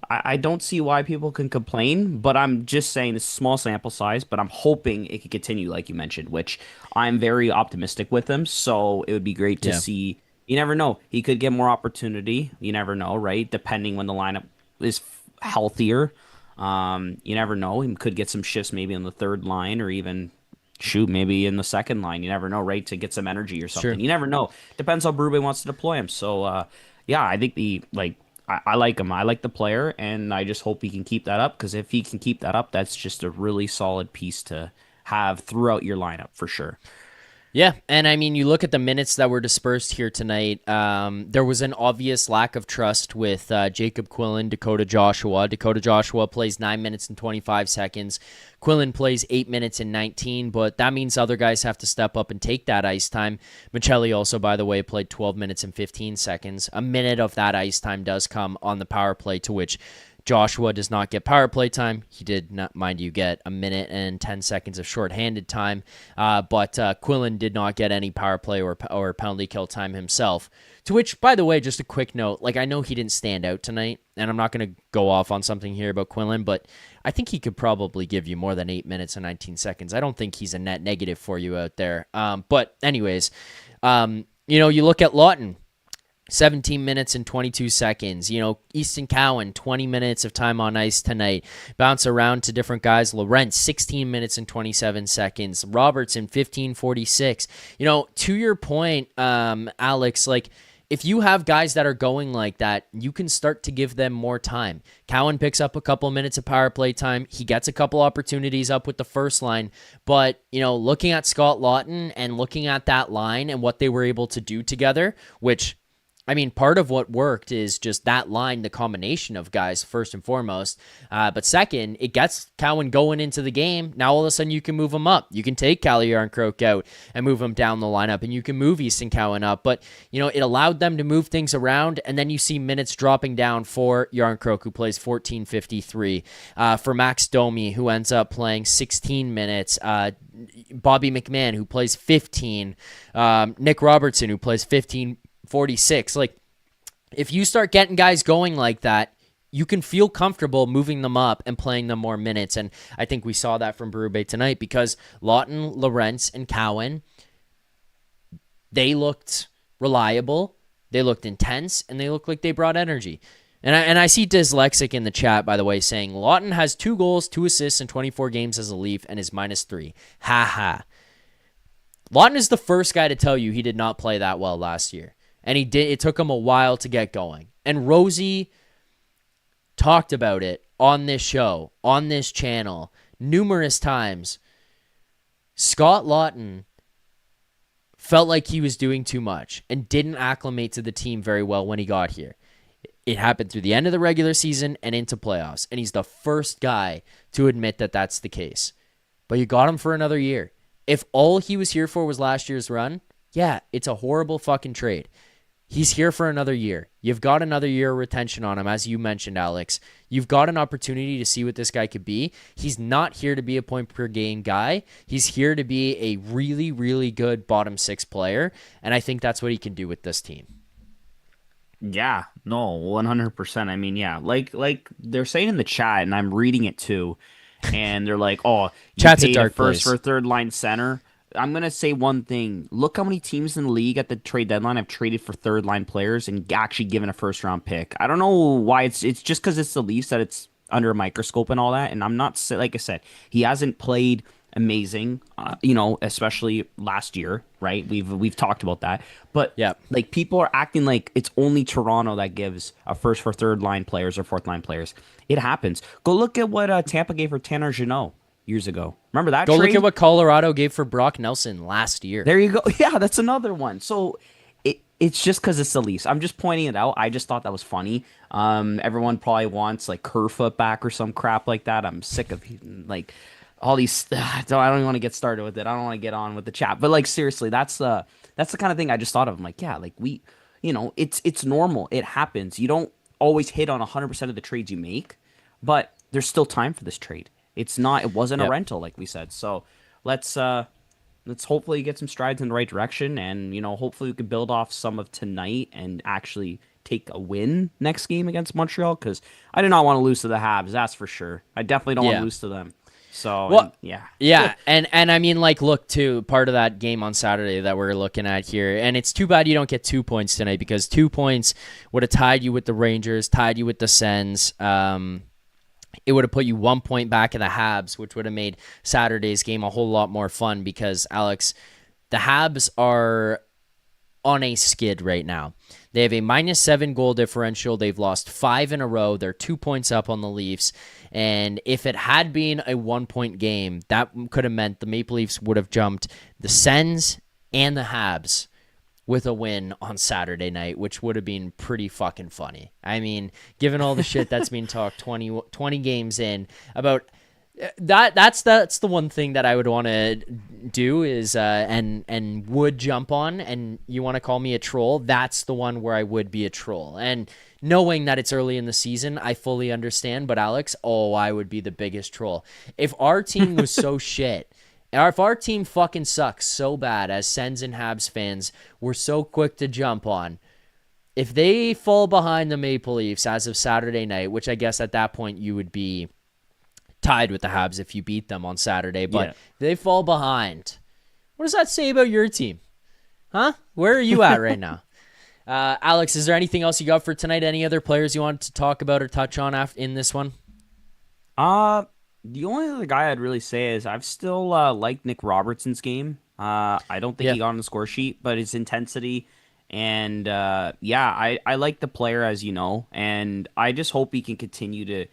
I don't see why people can complain. But I'm just saying it's a small sample size, but I'm hoping it could continue, like you mentioned, which I'm very optimistic with him. So it would be great to Yeah. see. You never know. He could get more opportunity. You never know, right? Depending when the lineup is healthier. You never know. He could get some shifts maybe on the third line or even shoot maybe in the second line. You never know, right? To get some energy or something. Sure. You never know. Depends how Berube wants to deploy him. So yeah, I think I like him. I like the player, and I just hope he can keep that up because if he can keep that up, that's just a really solid piece to have throughout your lineup for sure. Yeah, and I mean, you look at the minutes that were dispersed here tonight. There was an obvious lack of trust with Jacob Quillan, Dakota Joshua. Dakota Joshua plays 9 minutes and 25 seconds. Quillan plays 8 minutes and 19, but that means other guys have to step up and take that ice time. Michelli also, by the way, played 12 minutes and 15 seconds. A minute of that ice time does come on the power play, to which Joshua does not get power play time. He did not, mind you, get 1 minute and 10 seconds of shorthanded time. But Quillan did not get any power play or penalty kill time himself. To which, by the way, just a quick note, like I know he didn't stand out tonight, and I'm not going to go off on something here about Quillan, but I think he could probably give you more than 8 minutes and 19 seconds. I don't think he's a net negative for you out there. But anyways, you look at Laughton. 17 minutes and 22 seconds. Easton Cowan, 20 minutes of time on ice tonight. Bounce around to different guys. Lorenz, 16 minutes and 27 seconds. Robertson, 15:46. To your point, Alex, like, if you have guys that are going like that, you can start to give them more time. Cowan picks up a couple minutes of power play time. He gets a couple opportunities up with the first line. But, looking at Scott Laughton and looking at that line and what they were able to do together, which, I mean, part of what worked is just that line, the combination of guys, first and foremost. But second, it gets Cowan going into the game. Now, all of a sudden, you can move him up. You can take Calle Yarncroke out and move him down the lineup, and you can move Easton Cowan up. But, it allowed them to move things around, and then you see minutes dropping down for Yarncroke, who plays 14:53. For Max Domi, who ends up playing 16 minutes. Bobby McMahon, who plays 15. Nick Robertson, who plays 15:46. Like, if you start getting guys going like that, you can feel comfortable moving them up and playing them more minutes. And I think we saw that from Berube tonight because Laughton, Lorenz, and Cowan, they looked reliable, they looked intense, and they looked like they brought energy. And I see Dyslexic in the chat, by the way, saying Laughton has 2 goals, 2 assists in 24 games as a Leaf and is -3. Ha ha. Laughton is the first guy to tell you he did not play that well last year. And he did. It took him a while to get going. And Rosie talked about it on this show, on this channel, numerous times. Scott Laughton felt like he was doing too much and didn't acclimate to the team very well when he got here. It happened through the end of the regular season and into playoffs. And he's the first guy to admit that that's the case. But you got him for another year. If all he was here for was last year's run, yeah, it's a horrible fucking trade. He's here for another year. You've got another year of retention on him, as you mentioned, Alex. You've got an opportunity to see what this guy could be. He's not here to be a point-per-game guy. He's here to be a really, really good bottom 6 player, and I think that's what he can do with this team. Yeah, no, 100%. I mean, yeah, like they're saying in the chat, and I'm reading it too, and they're like, "Oh, you Chat's a paid dark first place. for third line center." I'm gonna say one thing. Look how many teams in the league at the trade deadline have traded for third line players and actually given a first round pick. I don't know why it's just because it's the Leafs that it's under a microscope and all that. And I'm not like I said, he hasn't played amazing, especially last year, right? We've talked about that, but Yeah. like people are acting like it's only Toronto that gives a first for third line players or fourth line players. It happens. Go look at what Tampa gave for Tanner Jeannot years ago. Remember that Go trade? look at what Colorado gave for Brock Nelson last year. There you go. Yeah, that's another one. So It's just because it's the Leafs. I'm just pointing it out. I just thought that was funny. Everyone probably wants like Kerfoot back or some crap like that. I'm sick of like all these. I don't even want to get started with it. I don't want to get on with the chat. But like seriously, that's the kind of thing I just thought of. I'm like, yeah, like it's normal. It happens. You don't always hit on 100% of the trades you make, but there's still time for this trade. It's not. It wasn't a Yep. rental like we said. So let's uh let's hopefully get some strides in the right direction, and hopefully we can build off some of tonight and actually take a win next game against Montreal, because I do not want to lose to the Habs, that's for sure. I definitely don't want to Yeah. lose to them. So, and Well, yeah. yeah, and I mean, like, look, too, part of that game on Saturday that we're looking at here, and it's too bad you don't get 2 points tonight, because 2 points would have tied you with the Rangers, tied you with the Sens. It would have put you 1 point back in the Habs, which would have made Saturday's game a whole lot more fun, because, Alex, the Habs are on a skid right now. They have a -7 goal differential. They've lost 5 in a row. They're 2 points up on the Leafs. And if it had been a 1 point game, that could have meant the Maple Leafs would have jumped the Sens and the Habs with a win on Saturday night, which would have been pretty fucking funny. I mean, given all the shit that's been talked 20 games in about that's the one thing that I would want to do is and would jump on. And you want to call me a troll, that's the one where I would be a troll. And knowing that it's early in the season, I fully understand. But Alex, oh, I would be the biggest troll if our team was so shit. Or if our team fucking sucks so bad, as Sens and Habs fans were so quick to jump on, if they fall behind the Maple Leafs as of Saturday night, which I guess at that point you would be tied with the Habs if you beat them on Saturday, but Yeah. if they fall behind, what does that say about your team? Huh? Where are you at right now? Alex, is there anything else you got for tonight? Any other players you want to talk about or touch on in this one? Uh, the only other guy I'd really say is I've still liked Nick Robertson's game. I don't think Yeah. he got on the score sheet, but his intensity and yeah, I like the player, as you know, and I just hope he can continue to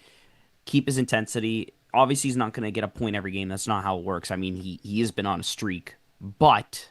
keep his intensity. Obviously, he's not going to get a point every game. That's not how it works. I mean, he has been on a streak, but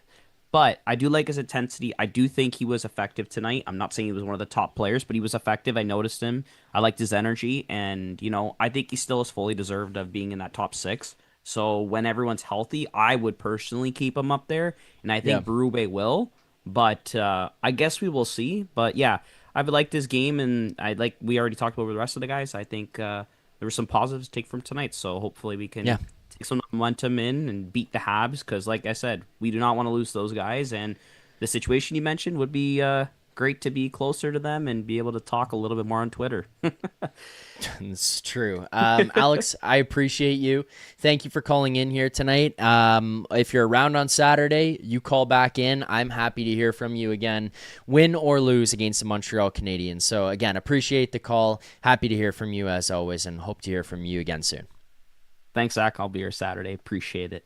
I do like his intensity. I do think he was effective tonight. I'm not saying he was one of the top players, but he was effective. I noticed him. I liked his energy, and I think he still is fully deserved of being in that top six. So when everyone's healthy, I would personally keep him up there, and I Yeah. think Berube will. But I guess we will see. But yeah, I've liked his game, and we already talked about the rest of the guys. I think there were some positives to take from tonight. So hopefully we can Yeah. take some momentum in and beat the Habs, because, like I said, we do not want to lose those guys. And the situation you mentioned would be great to be closer to them and be able to talk a little bit more on Twitter. It's true. Alex, I appreciate you. Thank you for calling in here tonight. If you're around on Saturday, you call back in. I'm happy to hear from you again, win or lose against the Montreal Canadiens. So again, appreciate the call. Happy to hear from you as always, and hope to hear from you again soon. Thanks, Zach. I'll be here Saturday. Appreciate it.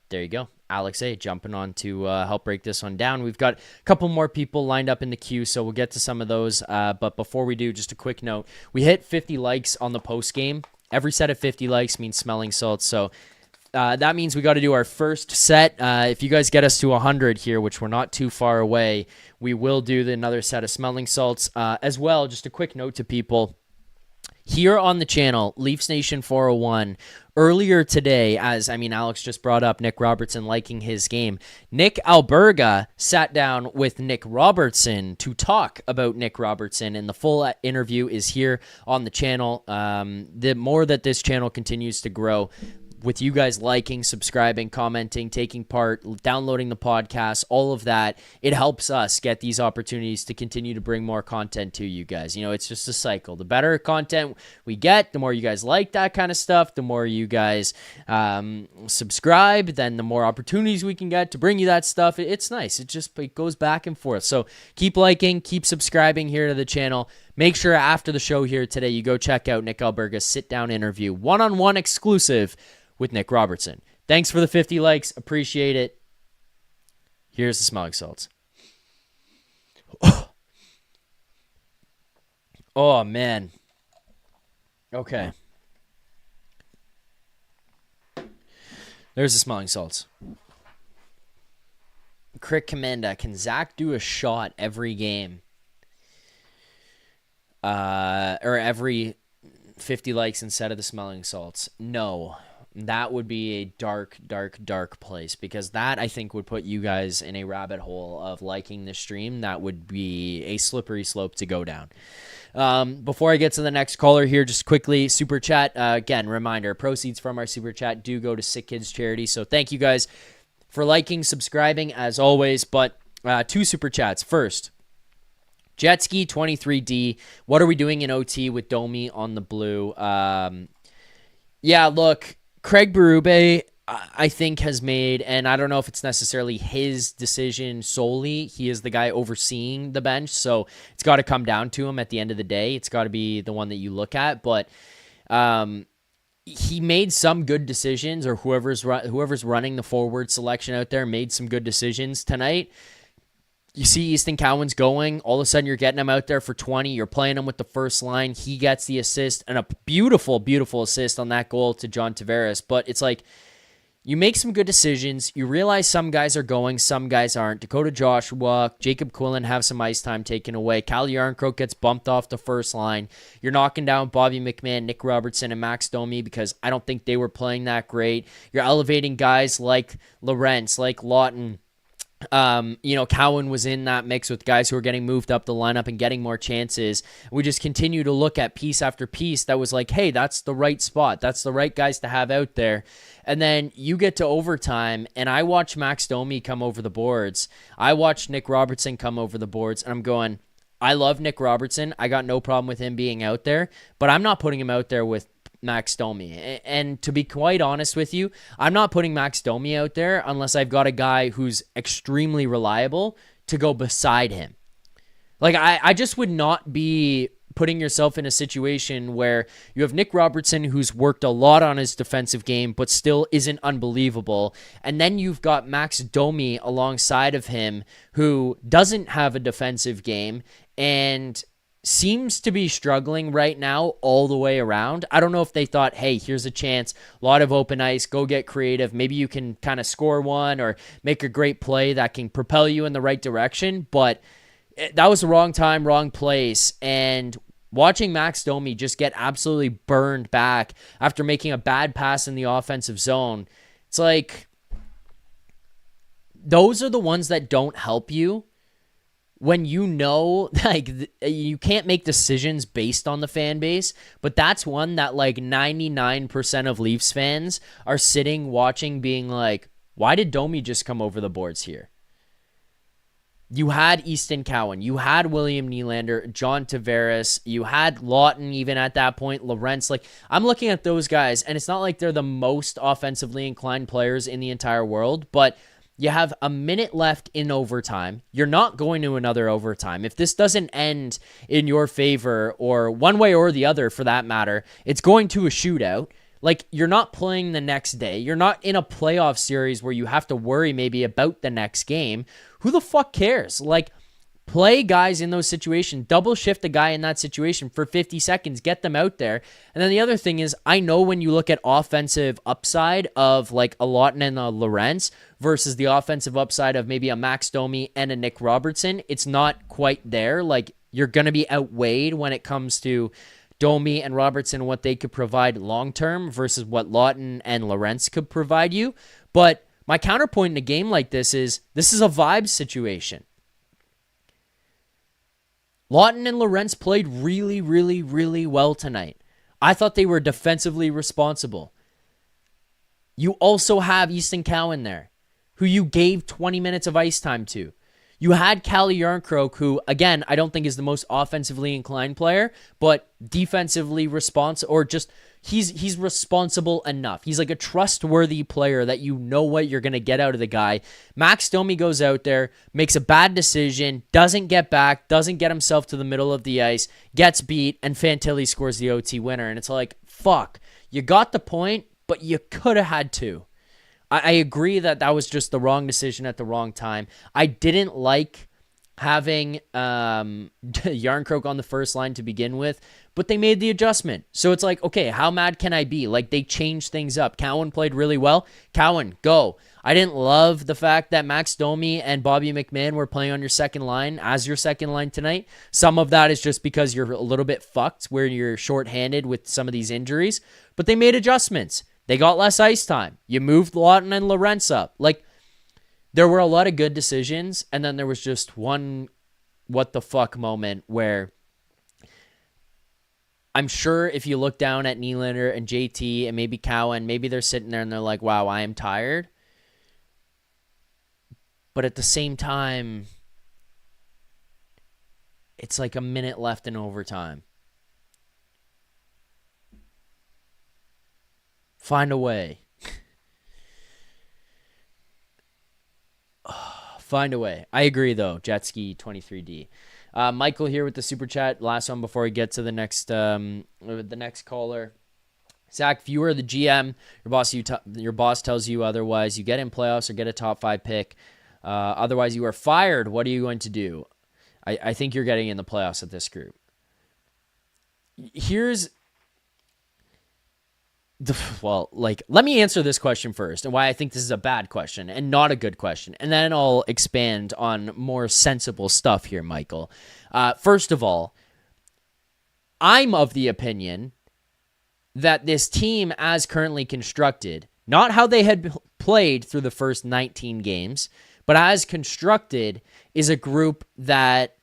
There you go. Alex A jumping on to help break this one down. We've got a couple more people lined up in the queue, so we'll get to some of those. But before we do, just a quick note. We hit 50 likes on the post game. Every set of 50 likes means smelling salts. So that means we got to do our first set. If you guys get us to 100 here, which we're not too far away, we will do another set of smelling salts. As well, just a quick note to people. Here on the channel, Leafs Nation 401, earlier today, Alex just brought up Nick Robertson liking his game. Nick Alberga sat down with Nick Robertson to talk about Nick Robertson, and the full interview is here on the channel. The more that this channel continues to grow, with you guys liking, subscribing, commenting, taking part, downloading the podcast, all of that, it helps us get these opportunities to continue to bring more content to you guys. It's just a cycle. The better content we get, the more you guys like that kind of stuff, the more you guys subscribe, then the more opportunities we can get to bring you that stuff. It's nice. It goes back and forth. So keep liking, keep subscribing here to the channel. Make sure after the show here today, you go check out Nick Alberga's sit-down interview, one-on-one exclusive with Nick Robertson. Thanks for the 50 likes. Appreciate it. Here's the smelling salts. Oh, man. Okay. There's the smelling salts. Crick Comenda, can Zack do a shot every game? Or every 50 likes instead of the smelling salts? No. That would be a dark, dark, dark place, because that, I think, would put you guys in a rabbit hole of liking the stream. That would be a slippery slope to go down. Before I get to the next caller here, just quickly, Super Chat. Again, reminder, proceeds from our Super Chat do go to SickKids charity. So thank you guys for liking, subscribing, as always. But 2 Super Chats. First, Jetski 23D. What are we doing in OT with Domi on the blue? Yeah, look, Craig Berube, I think, has made, and I don't know if it's necessarily his decision solely. He is the guy overseeing the bench, so it's got to come down to him at the end of the day. It's got to be the one that you look at, but he made some good decisions, or whoever's running the forward selection out there made some good decisions tonight. You see Easton Cowan's going. All of a sudden, you're getting him out there for 20. You're playing him with the first line. He gets the assist, and a beautiful, beautiful assist on that goal to John Tavares. But it's like, you make some good decisions. You realize some guys are going, some guys aren't. Dakota Joshua, Jacob Quillan have some ice time taken away. Calle Jarnkrok gets bumped off the first line. You're knocking down Bobby McMahon, Nick Robertson, and Max Domi because I don't think they were playing that great. You're elevating guys like Lorenz, like Laughton. Cowan was in that mix with guys who were getting moved up the lineup and getting more chances. We just continue to look at piece after piece that was like, hey, that's the right spot. That's the right guys to have out there. And then you get to overtime, and I watch Max Domi come over the boards. I watch Nick Robertson come over the boards, and I'm going, I love Nick Robertson. I got no problem with him being out there, but I'm not putting him out there with Max Domi. And to be quite honest with you, I'm not putting Max Domi out there unless I've got a guy who's extremely reliable to go beside him. Like, I just would not be putting yourself in a situation where you have Nick Robertson, who's worked a lot on his defensive game, but still isn't unbelievable. And then you've got Max Domi alongside of him, who doesn't have a defensive game and seems to be struggling right now all the way around. I don't know if they thought, hey, here's a chance, a lot of open ice, go get creative. Maybe you can kind of score one or make a great play that can propel you in the right direction. But that was the wrong time, wrong place. And watching Max Domi just get absolutely burned back after making a bad pass in the offensive zone, it's like, those are the ones that don't help you. When you know, like, you can't make decisions based on the fan base, but that's one that, like, 99% of Leafs fans are sitting, watching, being like, why did Domi just come over the boards here? You had Easton Cowan. You had William Nylander, John Tavares. You had Laughton even at that point, Lorenz. Like, I'm looking at those guys, and it's not like they're the most offensively inclined players in the entire world, but you have a minute left in overtime. You're not going to another overtime. If this doesn't end in your favor, or one way or the other for that matter, it's going to a shootout. Like, you're not playing the next day. You're not in a playoff series where you have to worry maybe about the next game. Who the fuck cares? Like, play guys in those situations. Double shift a guy in that situation for 50 seconds. Get them out there. And then the other thing is, I know when you look at offensive upside of like a Laughton and a Lorenz versus the offensive upside of maybe a Max Domi and a Nick Robertson, it's not quite there. Like, you're going to be outweighed when it comes to Domi and Robertson, what they could provide long-term versus what Laughton and Lorenz could provide you. But my counterpoint in a game like this is a vibe situation. Laughton and Lorenz played really, really, really well tonight. I thought they were defensively responsible. You also have Easton Cowan there, who you gave 20 minutes of ice time to. You had Calle Jarnkrok, who, again, I don't think is the most offensively inclined player, but defensively responsible, or just he's responsible enough. He's like a trustworthy player that you know what you're going to get out of the guy. Max Domi goes out there, makes a bad decision, doesn't get back, doesn't get himself to the middle of the ice, gets beat, and Tillich scores the OT winner. And it's like, fuck, you got the point, but you could have had two. I agree that was just the wrong decision at the wrong time. I didn't like having Yarncroke on the first line to begin with, but they made the adjustment. So it's like, okay, how mad can I be? Like, they changed things up. Cowan played really well. Cowan, go. I didn't love the fact that Max Domi and Bobby McMahon were playing on your second line as your second line tonight. Some of that is just because you're a little bit fucked where you're shorthanded with some of these injuries, but they made adjustments. They got less ice time. You moved Laughton and Lorenz up. Like, there were a lot of good decisions, and then there was just one what the fuck moment where I'm sure if you look down at Nylander and JT and maybe Cowan, maybe they're sitting there and they're like, wow, I am tired. But at the same time, it's like a minute left in overtime. Find a way. Find a way. I agree, though. Jetski 23D. Michael here with the super chat. Last one before we get to the next caller. Zach, if you were the GM, your boss tells you otherwise, you get in playoffs or get a top 5 pick. Otherwise, you are fired. What are you going to do? I think you're getting in the playoffs at this group. Let me answer this question first and why I think this is a bad question and not a good question. And then I'll expand on more sensible stuff here, Michael. First of all, I'm of the opinion that this team as currently constructed, not how they had played through the first 19 games, but as constructed, is a group that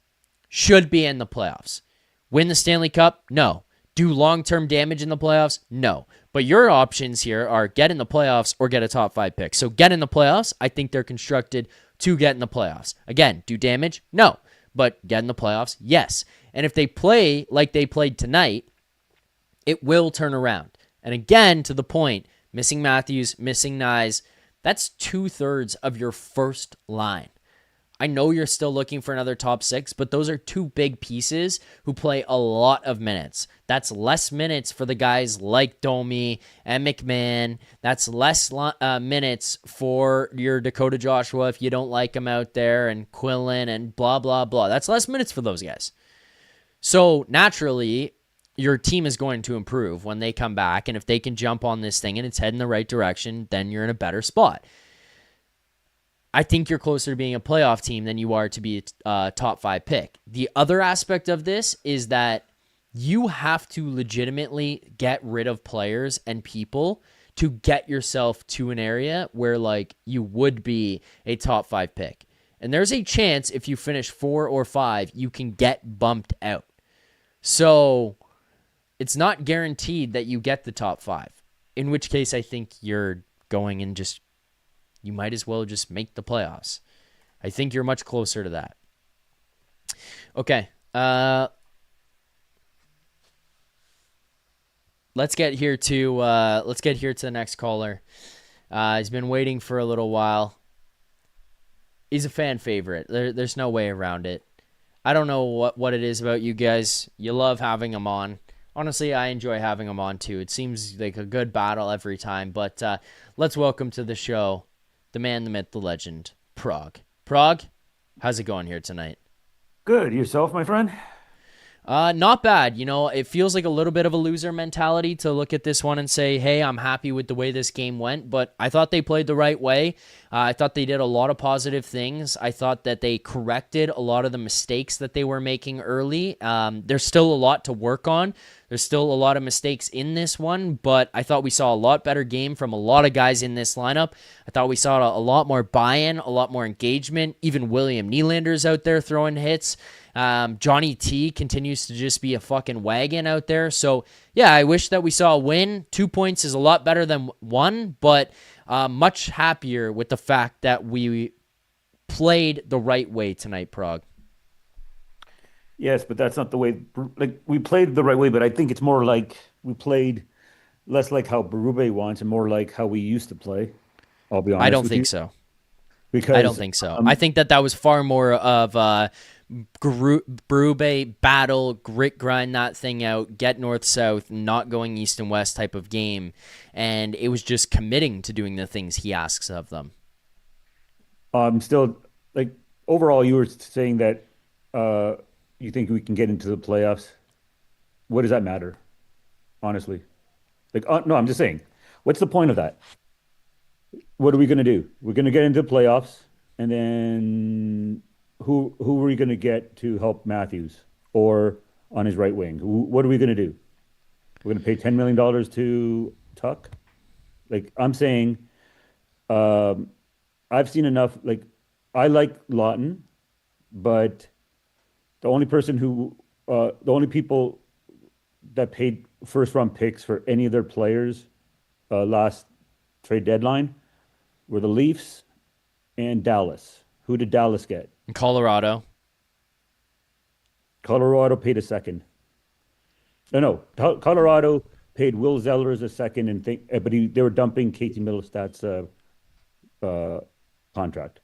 should be in the playoffs. Win the Stanley Cup? No. Do long-term damage in the playoffs? No. But your options here are get in the playoffs or get a top 5 pick. So get in the playoffs. I think they're constructed to get in the playoffs. Again, do damage? No. But get in the playoffs? Yes. And if they play like they played tonight, it will turn around. And again, to the point, missing Matthews, missing Knies, that's 2/3 of your first line. I know you're still looking for another top 6, but those are 2 big pieces who play a lot of minutes. That's less minutes for the guys like Domi and McMahon. That's less minutes for your Dakota Joshua if you don't like him out there, and Quillan and blah, blah, blah. That's less minutes for those guys. So naturally, your team is going to improve when they come back, and if they can jump on this thing and it's heading the right direction, then you're in a better spot. I think you're closer to being a playoff team than you are to be a top 5 pick. The other aspect of this is that you have to legitimately get rid of players and people to get yourself to an area where like you would be a top 5 pick. And there's a chance if you finish 4 or 5, you can get bumped out. So it's not guaranteed that you get the top 5, in which case I think you're going and just you might as well just make the playoffs. I think you're much closer to that. Okay. Let's get here to the next caller. He's been waiting for a little while. He's a fan favorite. There's no way around it. I don't know what it is about you guys. You love having him on. Honestly, I enjoy having him on too. It seems like a good battle every time. But let's welcome to the show the man, the myth, the legend, Prague. Prague, how's it going here tonight? Good. Yourself, my friend? Not bad. You know, it feels like a little bit of a loser mentality to look at this one and say, hey, I'm happy with the way this game went, but I thought they played the right way. I thought they did a lot of positive things. I thought that they corrected a lot of the mistakes that they were making early. There's still a lot to work on. There's still a lot of mistakes in this one, but I thought we saw a lot better game from a lot of guys in this lineup. I thought we saw a lot more buy-in, a lot more engagement. Even William Nylander's out there throwing hits. Johnny T continues to just be a fucking wagon out there. So, yeah, I wish that we saw a win. 2 points is a lot better than 1, but much happier with the fact that we played the right way tonight, Prague. Yes, but that's not the way. Like, we played the right way, but I think it's more like we played less like how Berube wants and more like how we used to play. I'll be honest. I don't with think you. so. Because I don't think so. I think that was far more of Berube battle, grit, grind that thing out, get north-south, not going east and west type of game. And it was just committing to doing the things he asks of them. Still, like, overall, you were saying that uh, you think we can get into the playoffs? What does that matter, honestly? Like, no, I'm just saying, what's the point of that? What are we going to do? We're going to get into the playoffs, and then who are we going to get to help Matthews or on his right wing? What are we going to do? We're going to pay $10 million to Tuck? Like, I'm saying, um, I've seen enough. Like, I like Lawton, but the only people that paid first round picks for any of their players last trade deadline were the Leafs and Dallas. Who did Dallas get? In Colorado. Colorado paid a second. No. Colorado paid Will Zellers a second, but they were dumping Casey Middlestat's uh, contract.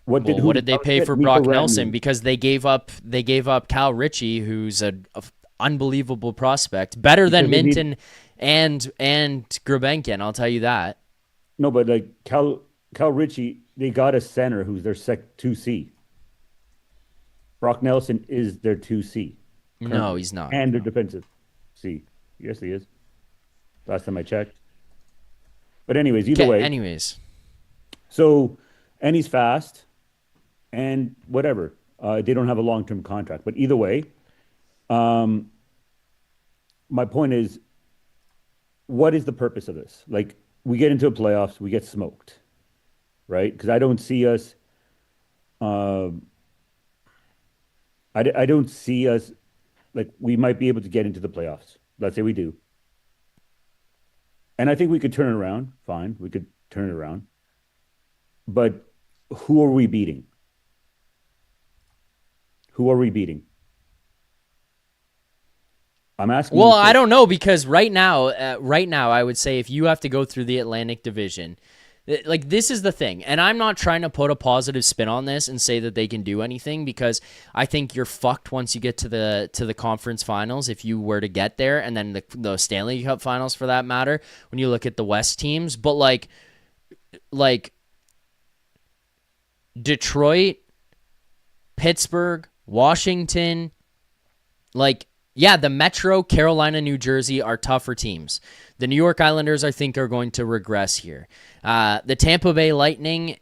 Well, Who what did did they Dallas pay get? for Nico Brock Nelson? Rantanen. Because they gave up Cal Ritchie, who's a unbelievable prospect, better than Because they need Minton and Grebyonkin. I'll tell you that. no, but like Cal Ritchie, they got a center who's their sec 2C. Brock Nelson is their 2C No, currently, he's not. and their defensive C. Yes, he is. Last time I checked. But anyways, either Okay. way. Anyways, So, and he's fast, and whatever. They don't have a long-term contract, but either way, um, my point is, what is the purpose of this? Like, we get into the playoffs, we get smoked, right? Because I don't see us. Um, I don't see us like we might be able to get into the playoffs. Let's say we do, and I think we could turn it around. Fine, we could turn it around. But who are we beating? Who are we beating? I'm asking well, you I for don't know because right now, I would say if you have to go through the Atlantic Division, like this is the thing, and I'm not trying to put a positive spin on this and say that they can do anything because I think you're fucked once you get to the conference finals if you were to get there, and then the Stanley Cup finals for that matter. When you look at the West teams, but like Detroit, Pittsburgh, Washington, like, yeah, the Metro, Carolina, New Jersey are tougher teams. The New York Islanders, I think, are going to regress here. The Tampa Bay Lightning,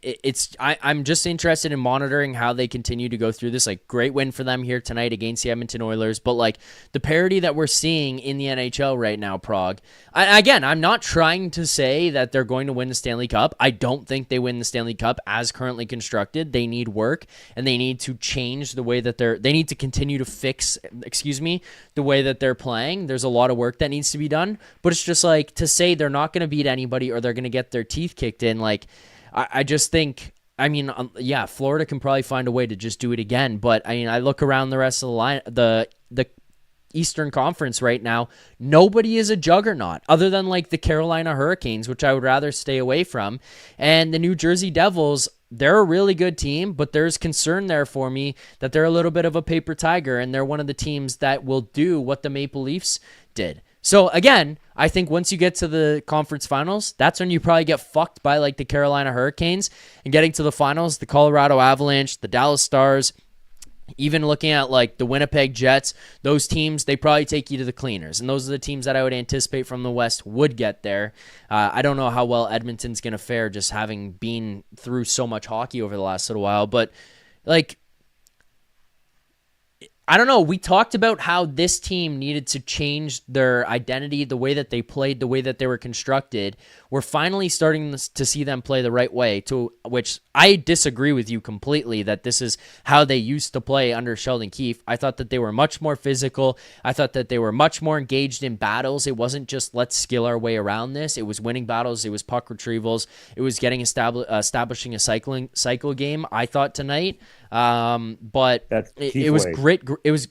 I'm just interested in monitoring how they continue to go through this. Like, great win for them here tonight against the Edmonton Oilers. But, like, the parity that we're seeing in the NHL right now, Prague, again, I'm not trying to say that they're going to win the Stanley Cup. I don't think they win the Stanley Cup as currently constructed. They need work, and they need to change the way that they need to continue to fix, the way that they're playing. There's a lot of work that needs to be done, but it's just like to say they're not going to beat anybody or they're going to get their teeth kicked in. Like, I just think, yeah, Florida can probably find a way to just do it again. But I mean, I look around the rest of the line, the Eastern Conference right now, nobody is a juggernaut other than like the Carolina Hurricanes, which I would rather stay away from. And the New Jersey Devils, they're a really good team, but there's concern there for me that they're a little bit of a paper tiger, and they're one of the teams that will do what the Maple Leafs did. So again, I think once you get to the conference finals, that's when you probably get fucked by like the Carolina Hurricanes, and getting to the finals, the Colorado Avalanche, the Dallas Stars, even looking at like the Winnipeg Jets, those teams, they probably take you to the cleaners. And those are the teams that I would anticipate from the West would get there. I don't know how well Edmonton's going to fare just having been through so much hockey over the last little while. But like, I don't know. We talked about how this team needed to change their identity, the way that they played, the way that they were constructed. We're finally starting to see them play the right way, to which I disagree with you completely that this is how they used to play under Sheldon Keefe. I thought that they were much more physical. I thought that they were much more engaged in battles. It wasn't just let's skill our way around this. It was winning battles. It was puck retrievals. It was getting establishing a cycle game, I thought, tonight. But that's it Keith was way. great. It was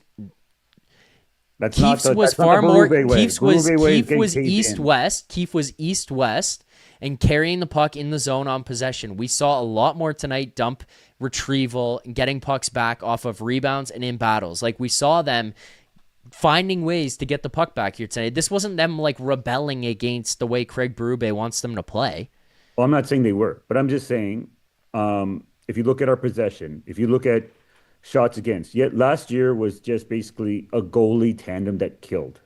That's not Keefe's the was that's not far the more. Berube way. Keefe's was Berube way is Keefe getting was caved east in. west. Keefe was east west and carrying the puck in the zone on possession. We saw a lot more tonight. Dump retrieval and getting pucks back off of rebounds and in battles. Like we saw them finding ways to get the puck back here tonight. This wasn't them like rebelling against the way Craig Berube wants them to play. Well, I'm not saying they were, but I'm just saying if you look at our possession, if you look at shots against. Yet last year was just basically a goalie tandem that killed.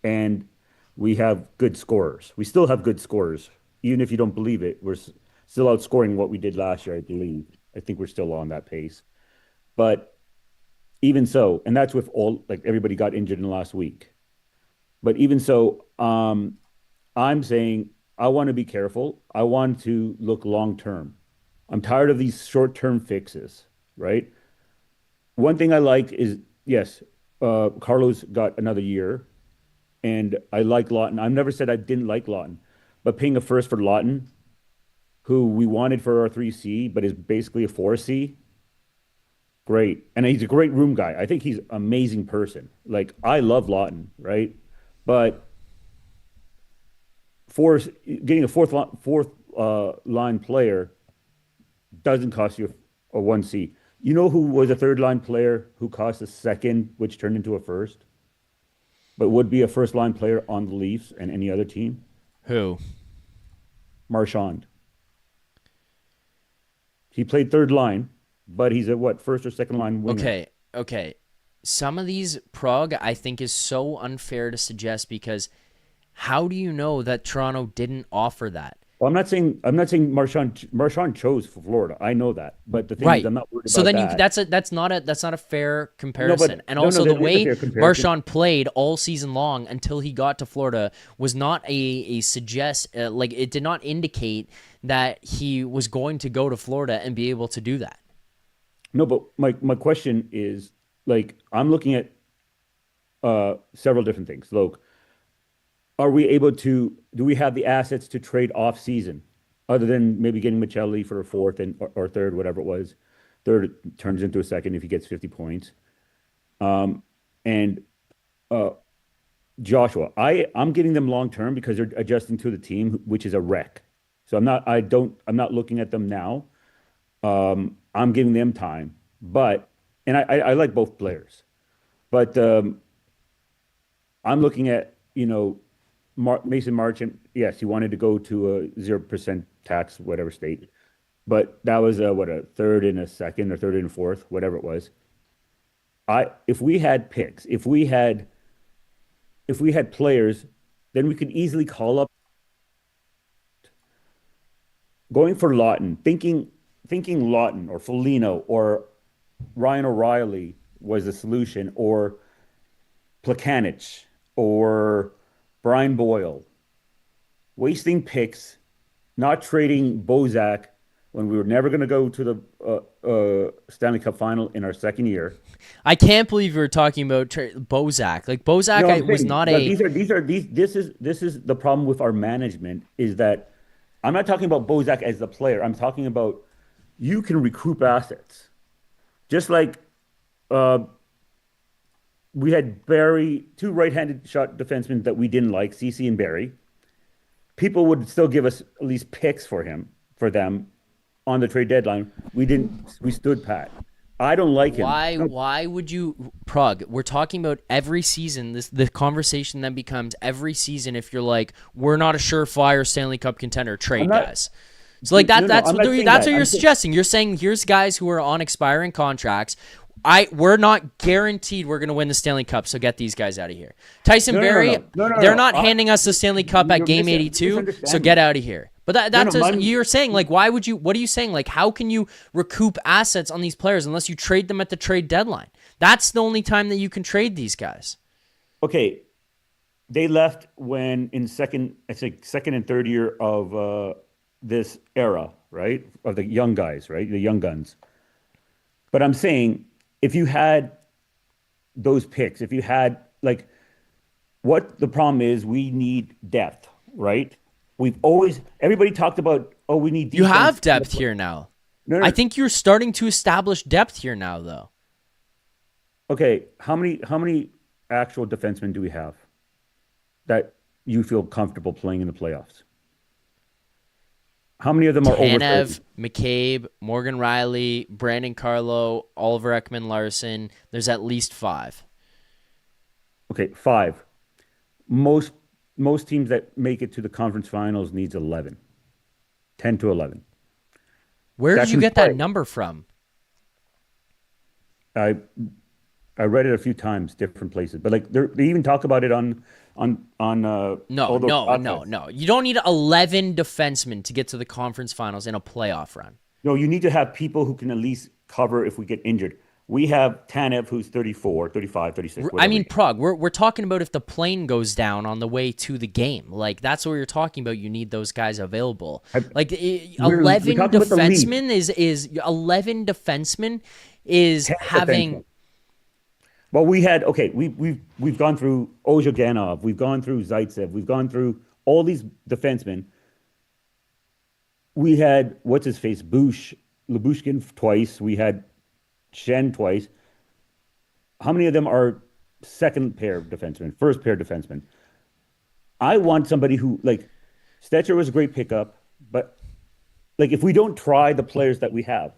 And we have good scorers. We still have good scorers. Even if you don't believe it, still outscoring what we did last year, I believe. I think we're still on that pace. But even so, and that's with all, like, everybody got injured in the last week. But even so, I'm saying I want to be careful. I want to look long term. I'm tired of these short term fixes, right? One thing I like is, yes, Carlo's got another year, and I like Laughton. I've never said I didn't like Laughton, but paying a first for Laughton, who we wanted for our 3C, but is basically a 4C, great. And he's a great room guy. I think he's an amazing person. Like, I love Laughton, right? But getting a fourth line player doesn't cost you a 1C. You know who was a third line player who cost a second, which turned into a first, but would be a first line player on the Leafs and any other team? Who? Marchand. He played third line, but he's a first or second line winger. Okay. Some of these Prague, I think, is so unfair to suggest, because how do you know that Toronto didn't offer that? Well, I'm not saying Marchand chose for Florida. I know that, but the thing Right. is, I'm not worried about So then that. that's not a fair comparison. And also that the is a way fair comparison. Marchand played all season long until he got to Florida was not a suggest like, it did not indicate that he was going to go to Florida and be able to do that. No, but my question is, like, I'm looking at several different things. Look, do we have the assets to trade off season, other than maybe getting Michelli for a fourth or third, whatever it was? Third turns into a second if he gets 50 points. And Joshua, I'm getting them long term because they're adjusting to the team, which is a wreck. So I'm not looking at them now. I'm giving them time, and I like both players, but I'm looking at, Mason Marchand. Yes, he wanted to go to a 0% tax, whatever state, but that was a third and a second, or third and a fourth, whatever it was. If we had picks, if we had players, then we could easily call up. Going for Laughton, thinking Laughton or Foligno or Ryan O'Reilly was the solution, or Plekanec or Brian Boyle. Wasting picks, not trading Bozak when we were never going to go to the Stanley Cup final in our second year. I can't believe you were talking about Bozak. Like, Bozak was not a. This is the problem with our management, is that I'm not talking about Bozak as the player. I'm talking about, you can recoup assets. Just like we had Barry, two right-handed shot defensemen that we didn't like, CC and Barry. People would still give us at least picks for them on the trade deadline. We didn't. We stood pat. I don't like him. Why would you, Prague? We're talking about every season. The conversation then becomes every season. If you're like, we're not a surefire Stanley Cup contender, trade guys. So like that. That's what you're suggesting. You're saying, here's guys who are on expiring contracts. We're not guaranteed we're going to win the Stanley Cup, so get these guys out of here. Tyson Barrie, they're not handing us the Stanley Cup at game 82, so get out of here. But you're saying, like, why would you? What are you saying? Like, how can you recoup assets on these players unless you trade them at the trade deadline? That's the only time that you can trade these guys. Okay, they left when in second and third year of this era, right? Of the young guys, right? The young guns. But I'm saying, if you had those picks, if you had, like, what the problem is, we need depth, right? Everybody talked about, we need defense. You have depth here now. No. I think you're starting to establish depth here now, though. Okay, how many actual defensemen do we have that you feel comfortable playing in the playoffs? How many of them are over 30? Tanev, McCabe, Morgan Rielly, Brandon Carlo, Oliver Ekman-Larsson. There's at least 5. Okay, 5. Most teams that make it to the conference finals needs 11. 10 to 11. Where did you get that number from? I I read it a few times, different places, but like they even talk about it on No, all those no, no, podcasts. no. You don't need 11 defensemen to get to the conference finals in a playoff run. No, you need to have people who can at least cover if we get injured. We have Tanev, who's 34, 35, 36, I whatever. mean, Prague, we're talking about if the plane goes down on the way to the game. Like, that's what you're talking about. You need those guys available. Like, We're 11 talking about the league. defensemen is 11 defensemen is 10 having. defensemen. Well, we had okay. We've gone through Ozhiganov, we've gone through Zaitsev, we've gone through all these defensemen. We had what's his face, Labushkin twice. We had Shen twice. How many of them are second pair defensemen, first pair defensemen? I want somebody who like Stecher was a great pickup, but like if we don't try the players that we have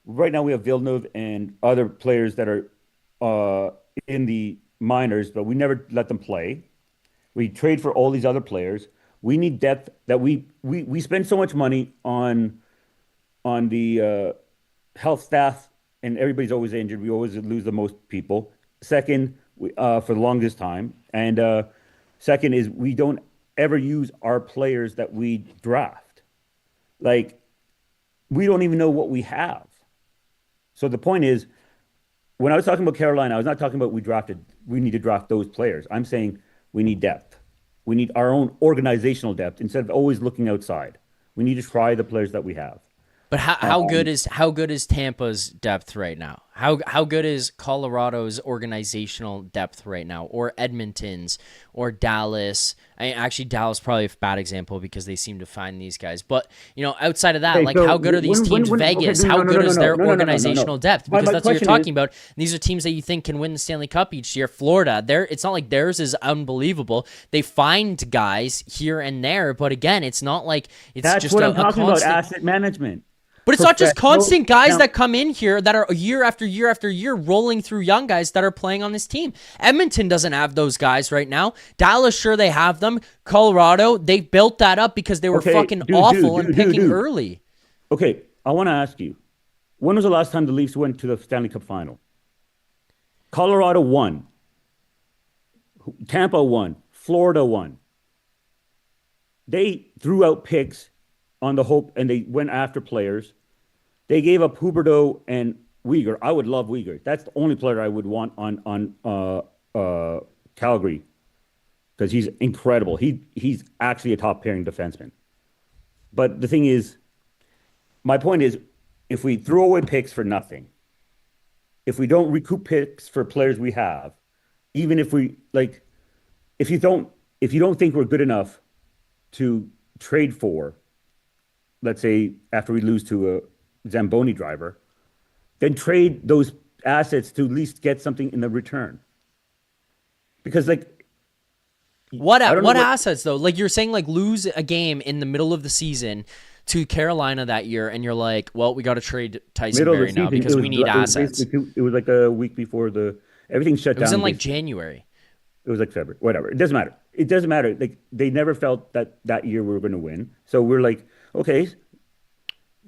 right now we have Villeneuve and other players that are in the minors, but we never let them play. We trade for all these other players. We need depth that we spend so much money on the health staff, and everybody's always injured. We always lose the most people. Second, for the longest time, and second is we don't ever use our players that we draft. Like we don't even know what we have. So the point is, when I was talking about Carolina, I was not talking about we need to draft those players. I'm saying we need depth. We need our own organizational depth instead of always looking outside. We need to try the players that we have. But how good is Tampa's depth right now? How good is Colorado's organizational depth right now, or Edmonton's, or Dallas? Actually, Dallas probably a bad example because they seem to find these guys. But outside of that, Okay, like so how good are these teams? Vegas, how good is their organizational depth? Because that's what you're talking about. These are teams that you think can win the Stanley Cup each year. Florida, it's not like theirs is unbelievable. They find guys here and there, but again, it's not like it's That's just what a I'm talking constant. about, asset management. But it's not just constant guys Now, that come in here that are year after year after year rolling through young guys that are playing on this team. Edmonton doesn't have those guys right now. Dallas, sure they have them. Colorado, they built that up because they were fucking awful and picking early. Okay, I want to ask you, when was the last time the Leafs went to the Stanley Cup final? Colorado won. Tampa won. Florida won. They threw out picks on the hope, and they went after players. They gave up Huberdeau and Uyghur. I would love Uyghur. That's the only player I would want on Calgary because he's incredible. He's actually a top pairing defenseman. But the thing is, my point is, if we throw away picks for nothing, if we don't recoup picks for players we have, even if we like, if you don't think we're good enough to trade for, let's say after we lose to a Zamboni driver, then trade those assets to at least get something in the return. Because like what assets though? Like you're saying, like lose a game in the middle of the season to Carolina that year, and you're like, well, we got to trade Tyson Barrie now because we need assets. It was like a week before everything shut down. It was in like January. It was like February, whatever. It doesn't matter. It doesn't matter. Like they never felt that year we were going to win. So we're like, okay,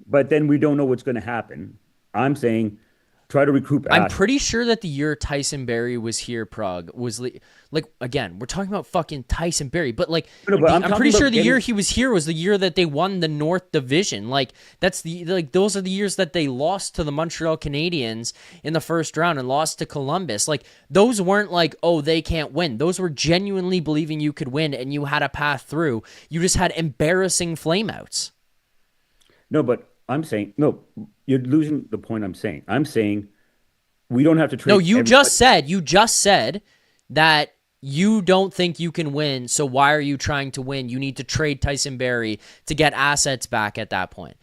but then we don't know what's going to happen. I'm saying try to recoup assets. I'm pretty sure that the year Tyson Barrie was here, Prague, was like again, we're talking about fucking Tyson Barrie, but like I'm pretty sure the year he was here was the year that they won the North Division. Like those are the years that they lost to the Montreal Canadiens in the first round and lost to Columbus. Like those weren't like, oh, they can't win. Those were genuinely believing you could win and you had a path through. You just had embarrassing flameouts. No, but I'm saying, no, you're losing the point I'm saying. I'm saying we don't have to trade. No, you just said that you don't think you can win, so why are you trying to win? You need to trade Tyson Barrie to get assets back at that point.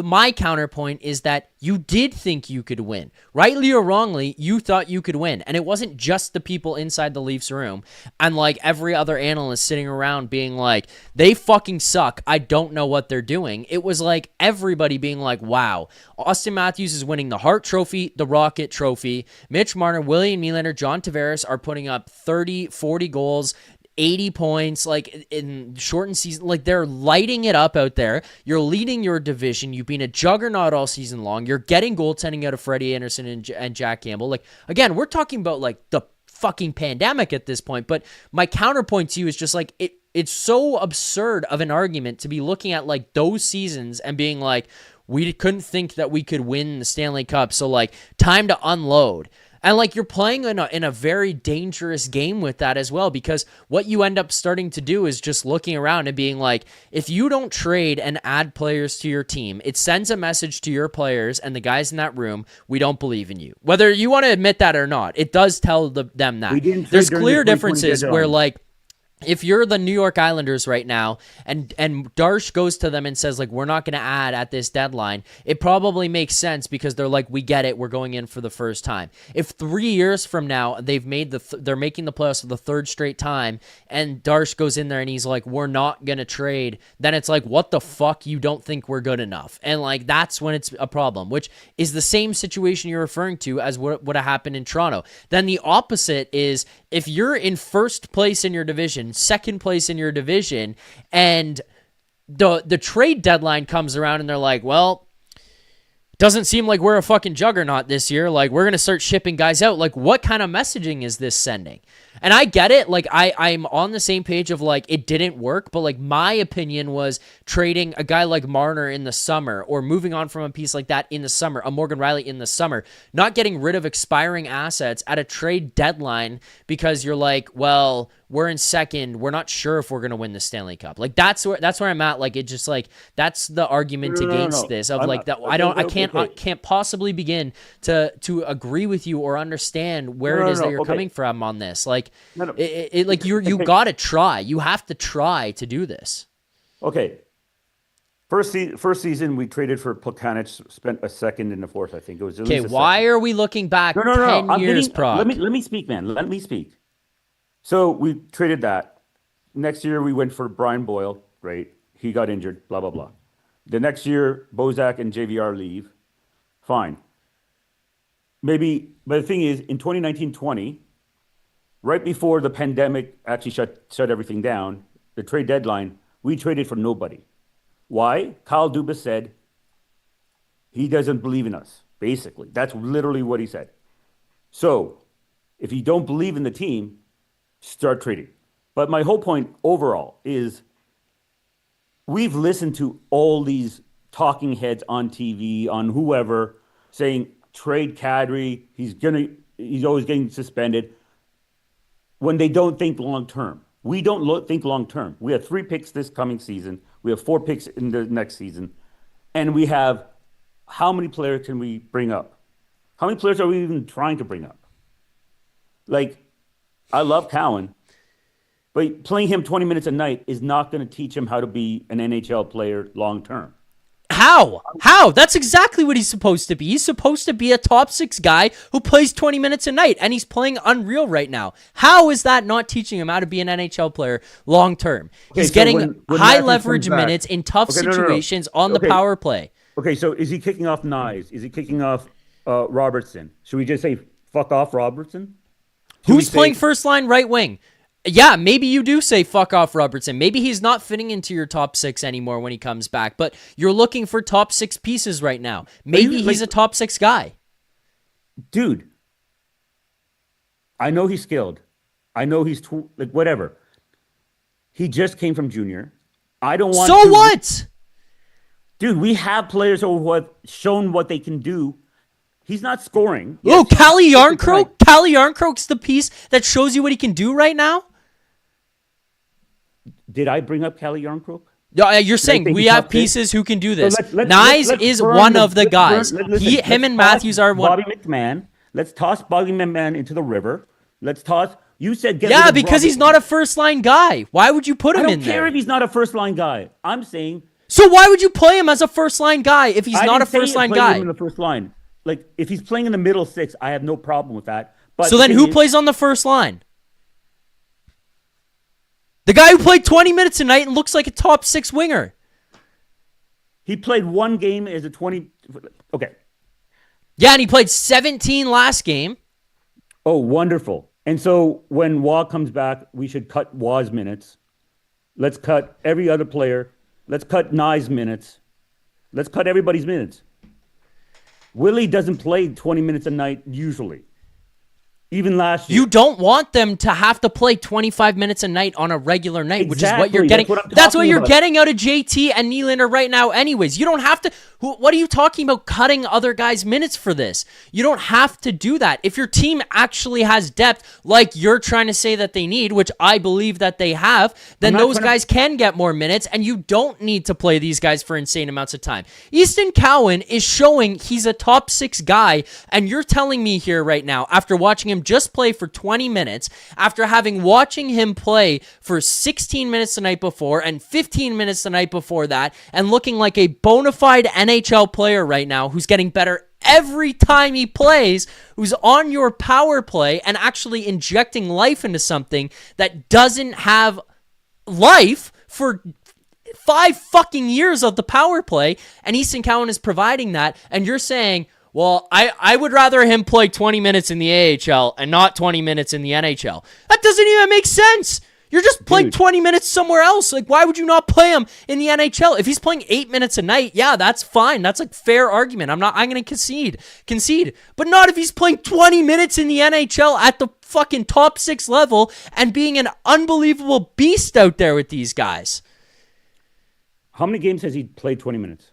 My counterpoint is that you did think you could win. Rightly or wrongly, you thought you could win. And it wasn't just the people inside the Leafs room and like every other analyst sitting around being like, they fucking suck. I don't know what they're doing. It was like everybody being like, wow, Auston Matthews is winning the Hart Trophy, the Rocket Trophy. Mitch Marner, William Nylander, John Tavares are putting up 30, 40 goals. 80 points, like in shortened season. Like they're lighting it up out there. You're leading your division. You've been a juggernaut all season long. You're getting goaltending out of Freddie Anderson and Jack Campbell. Like, again, we're talking about like the fucking pandemic at this point. But my counterpoint to you is just like, it's so absurd of an argument to be looking at like those seasons and being like, we couldn't think that we could win the Stanley Cup. So like, time to unload. And like you're playing in a very dangerous game with that as well, because what you end up starting to do is just looking around and being like, if you don't trade and add players to your team, it sends a message to your players and the guys in that room, we don't believe in you. Whether you want to admit that or not, it does tell them that. There's clear differences where like, if you're the New York Islanders right now and Darsh goes to them and says, like, we're not going to add at this deadline, it probably makes sense because they're like, we get it. We're going in for the first time. If 3 years from now they're making the playoffs for the third straight time and Darsh goes in there and he's like, we're not going to trade, then it's like, what the fuck? You don't think we're good enough. And like, that's when it's a problem, which is the same situation you're referring to as what would have happened in Toronto. Then the opposite is if you're in first place in your division, second place in your division, and the trade deadline comes around and they're like, well, doesn't seem like we're a fucking juggernaut this year. Like, we're going to start shipping guys out. Like, what kind of messaging is this sending? And I get it. Like, I'm on the same page of, like, it didn't work. But, like, my opinion was trading a guy like Marner in the summer or moving on from a piece like that in the summer, a Morgan Rielly in the summer, not getting rid of expiring assets at a trade deadline because you're like, well, we're in second. We're not sure if we're going to win the Stanley Cup. Like, that's where I'm at. Like, it just, like, that's the argument against this of, like, that I can't possibly begin to agree with you or understand where it is that you're coming from on this. Like, like you got to try. You have to try to do this. Okay. First season, we traded for Plekanec, spent a second in the fourth, I think. It was at least a why second. are we looking back 10 years, Prague? Let me speak, man. Let me speak. So we traded that. Next year, we went for Brian Boyle. Great. He got injured, blah, blah, blah. The next year, Bozak and JVR leave. Fine. Maybe, but the thing is, in 2019-20, right before the pandemic actually shut everything down, the trade deadline, we traded for nobody. Why? Kyle Dubas said he doesn't believe in us, basically. That's literally what he said. So if you don't believe in the team, start trading. But my whole point overall is we've listened to all these talking heads on TV, on whoever, saying trade Kadri, he's always getting suspended, when they don't think long term. We don't think long term. We have 3 picks this coming season. We have 4 picks in the next season. And we have, how many players can we bring up? How many players are we even trying to bring up? Like, I love Cowan, but playing him 20 minutes a night is not going to teach him how to be an NHL player long term. How? That's exactly what he's supposed to be. He's supposed to be a top 6 guy who plays 20 minutes a night, and he's playing unreal right now. How is that not teaching him how to be an NHL player long term? He's getting high leverage minutes in tough situations on the power play. Okay, so is he kicking off Knies? Is he kicking off Robertson? Should we just say fuck off Robertson? Who's playing first line right wing? Yeah, maybe you do say fuck off Robertson. Maybe he's not fitting into your top 6 anymore when he comes back, but you're looking for top 6 pieces right now. Maybe he's a top 6 guy. Dude, I know he's skilled. I know he's whatever. He just came from junior. I don't want So what? Dude, we have players who have shown what they can do. He's not scoring. Yes, Calle Jarnkrok? Calle Jarnkrok's the piece that shows you what he can do right now? Did I bring up Calle Jarnkrok? You're saying we have pieces who can do this. So Knies is one of the guys. Him and Matthews are one. Bobby McMahon. Let's toss Bobby McMahon into the river. Let's toss. You said get Yeah, because he's not a first-line guy. Why would you put him in there? I don't care if he's not a first-line guy. I'm saying. So why would you play him as a first-line guy if he's not a first-line guy? Him in the first line. Like, if he's playing in the middle 6, I have no problem with that. But so then who plays on the first line? The guy who played 20 minutes a night and looks like a top 6 winger. He played 1 game as a 20... Okay. Yeah, and he played 17 last game. Oh, wonderful. And so when Waugh comes back, we should cut Waugh's minutes. Let's cut every other player. Let's cut Knies' minutes. Let's cut everybody's minutes. Rielly doesn't play 20 minutes a night usually. Even last year. You don't want them to have to play 25 minutes a night on a regular night, which is what you're getting. That's what you're getting out of JT and Nylander right now anyways. You don't have to. What are you talking about cutting other guys' minutes for this? You don't have to do that. If your team actually has depth, like you're trying to say that they need, which I believe that they have, then those guys can get more minutes, and you don't need to play these guys for insane amounts of time. Easton Cowan is showing he's a top 6 guy, and you're telling me here right now, after watching him just play for 20 minutes, after watching him play for 16 minutes the night before and 15 minutes the night before that, and looking like a bona fide NHL player right now who's getting better every time he plays, who's on your power play and actually injecting life into something that doesn't have life for 5 fucking years of the power play, and Easton Cowan is providing that, and you're saying, well, I would rather him play 20 minutes in the AHL and not 20 minutes in the NHL. That doesn't even make sense. You're just playing 20 minutes somewhere else. Like, why would you not play him in the NHL? If he's playing 8 minutes a night, yeah, that's fine. That's a fair argument. I'm going to concede. But not if he's playing 20 minutes in the NHL at the fucking top 6 level and being an unbelievable beast out there with these guys. How many games has he played 20 minutes?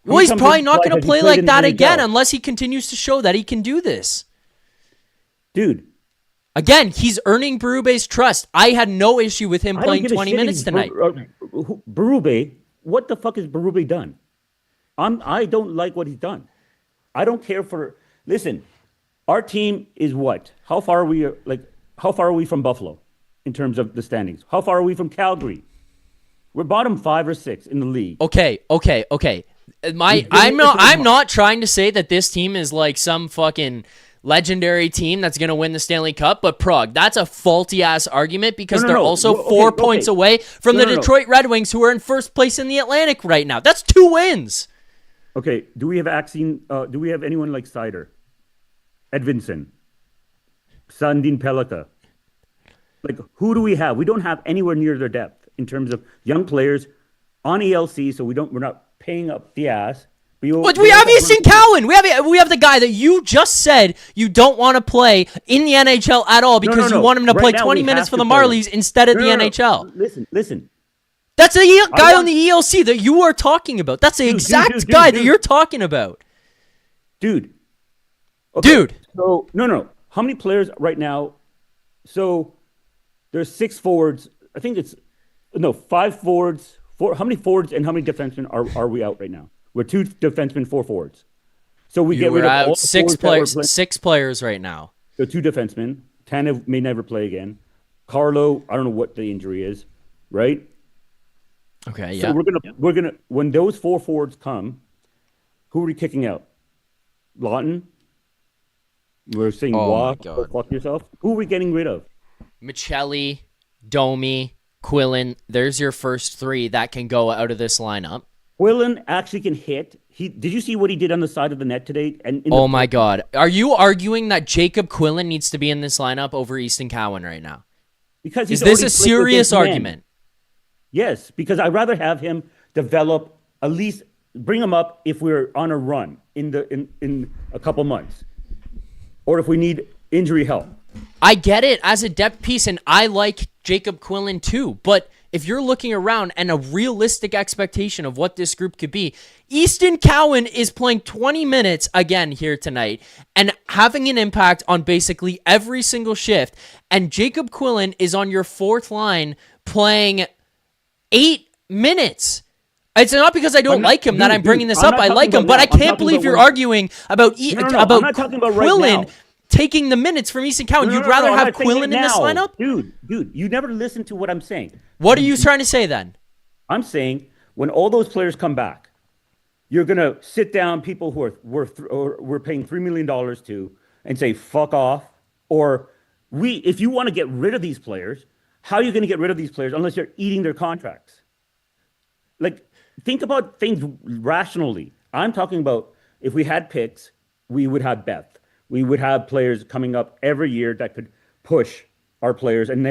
Well, he's probably not going to play like that again unless he continues to show that he can do this. Dude. Again, he's earning Berube's trust. I had no issue with him playing 20 minutes tonight. Berube, what the fuck has Berube done? I don't like what he's done. I don't care for... Listen, our team is what? How far are we from Buffalo in terms of the standings? How far are we from Calgary? We're bottom 5 or 6 in the league. Okay. I'm not trying to say that this team is like some fucking legendary team that's going to win the Stanley Cup, but Prague, that's a faulty ass argument because they're also 4 points away from the Detroit Red Wings, who are in first place in the Atlantic right now. That's 2 wins. Okay, do we have anyone like Sider, Edvinson, Sandin Pelika? Like, who do we have? We don't have anywhere near their depth in terms of young players on ELC, so we're not paying up the ass. We have Easton Cowan. We have the guy that you just said you don't want to play in the NHL at all because you want him to play 20 minutes for the Marlies instead of the NHL. Listen. That's the guy on the ELC that you are talking about. That's the exact guy that you're talking about. Dude. Okay. Dude. So, no. How many players right now? So, there's 6 forwards. I think it's... No, 5 forwards. How many forwards and how many defensemen are we out right now? We're 2 defensemen, 4 forwards. So we get rid of all 6 players. 6 players right now. So 2 defensemen. Tanev may never play again. Carlo, I don't know what the injury is, right? Okay, yeah. So we're gonna when those 4 forwards come, who are we kicking out? Laughton? We're saying fuck yourself. Who are we getting rid of? Rielly, Domi, Quillan. There's your first 3 that can go out of this lineup. Quillan actually can hit. Did you see what he did on the side of the net today? My God. Are you arguing that Jacob Quillan needs to be in this lineup over Easton Cowan right now? Because is this a serious argument? Yes, because I'd rather have him develop, at least bring him up if we're on a run in a couple months. Or if we need injury help. I get it as a depth piece, and I like Jacob Quillan too, but if you're looking around and a realistic expectation of what this group could be, Easton Cowan is playing 20 minutes again here tonight and having an impact on basically every single shift, and Jacob Quillan is on your 4th line playing 8 minutes. It's not because I don't like him that I'm bringing this up. I like him, but I can't believe you're arguing about Quillan taking the minutes from Easton Cowan. You'd rather have Quillan in this lineup? Dude, you never listen to what I'm saying. What are you trying to say then? I'm saying when all those players come back, you're going to sit down people who we're paying $3 million to and say, fuck off. Or if you want to get rid of these players, how are you going to get rid of these players unless you're eating their contracts? Like, think about things rationally. I'm talking about if we had picks, we would have Beth. we would have players coming up every year that could push our players, and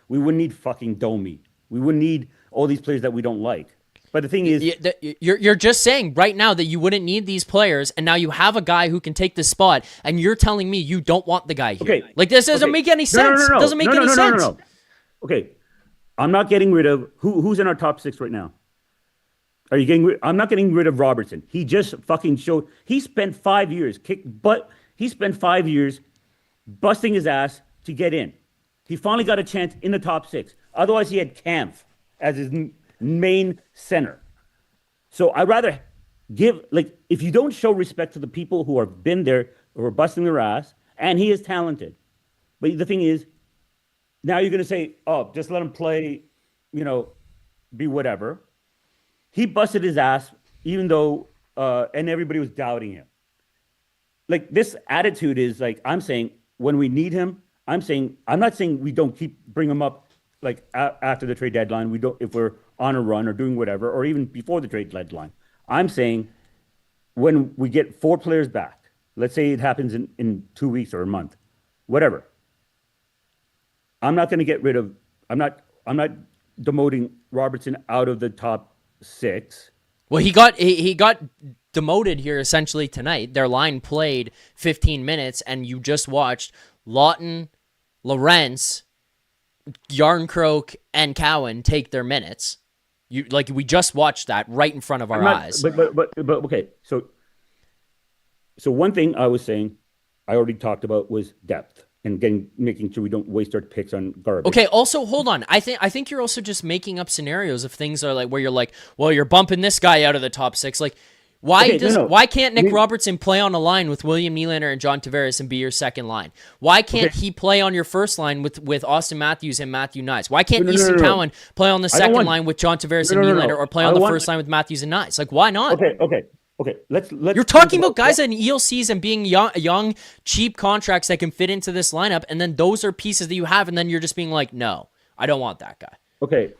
we wouldn't need fucking Domi. We wouldn't need all these players that we don't like. But the thing is, you're just saying right now that you wouldn't need these players, and now you have a guy who can take the spot, and you're telling me you don't want the guy here. Okay. Like, this doesn't make any sense. No. Doesn't make any sense. No. Okay, I'm not getting rid of who's in our top 6 right now. Are you getting? I'm not getting rid of Robertson. He just fucking showed. He spent 5 years He spent 5 years busting his ass to get in. He finally got a chance in the top 6. Otherwise, he had Kampf as his main center. So I'd rather if you don't show respect to the people who have been there, who are busting their ass, and he is talented. But the thing is, now you're going to say, oh, just let him play, be whatever. He busted his ass, even though, and everybody was doubting him. Like, this attitude is like, I'm saying, when we need him, I'm not saying we don't bring him up like after the trade deadline. We don't, if we're on a run or doing whatever, or even before the trade deadline. I'm saying when we get 4 players back, let's say it happens in 2 weeks or a month, whatever. I'm not going to get rid of, I'm not demoting Robertson out of the top 6. Well, he got demoted here essentially tonight. Their line played 15 minutes, and you just watched Laughton, Lorenz, Yarncroke, and Cowan take their minutes. We just watched that right in front of our eyes. But okay. So one thing I was saying, I already talked about, was depth and making sure we don't waste our picks on garbage. Okay. Also, hold on. I think you're also just making up scenarios of things are like where you're like, well, you're bumping this guy out of the top 6. Like, why can't Nick Robertson play on a line with William Nylander and John Tavares and be your second line? Why can't he play on your first line with Auston Matthews and Matthew Knies? Why can't Easton Cowan play on the second line with John Tavares and Nylander, or play on the first line with Matthews and Knies? Like, why not? Okay. Let's. You're talking about guys in ELCs and being young, cheap contracts that can fit into this lineup, and then those are pieces that you have, and then you're just being like, no, I don't want that guy. Okay.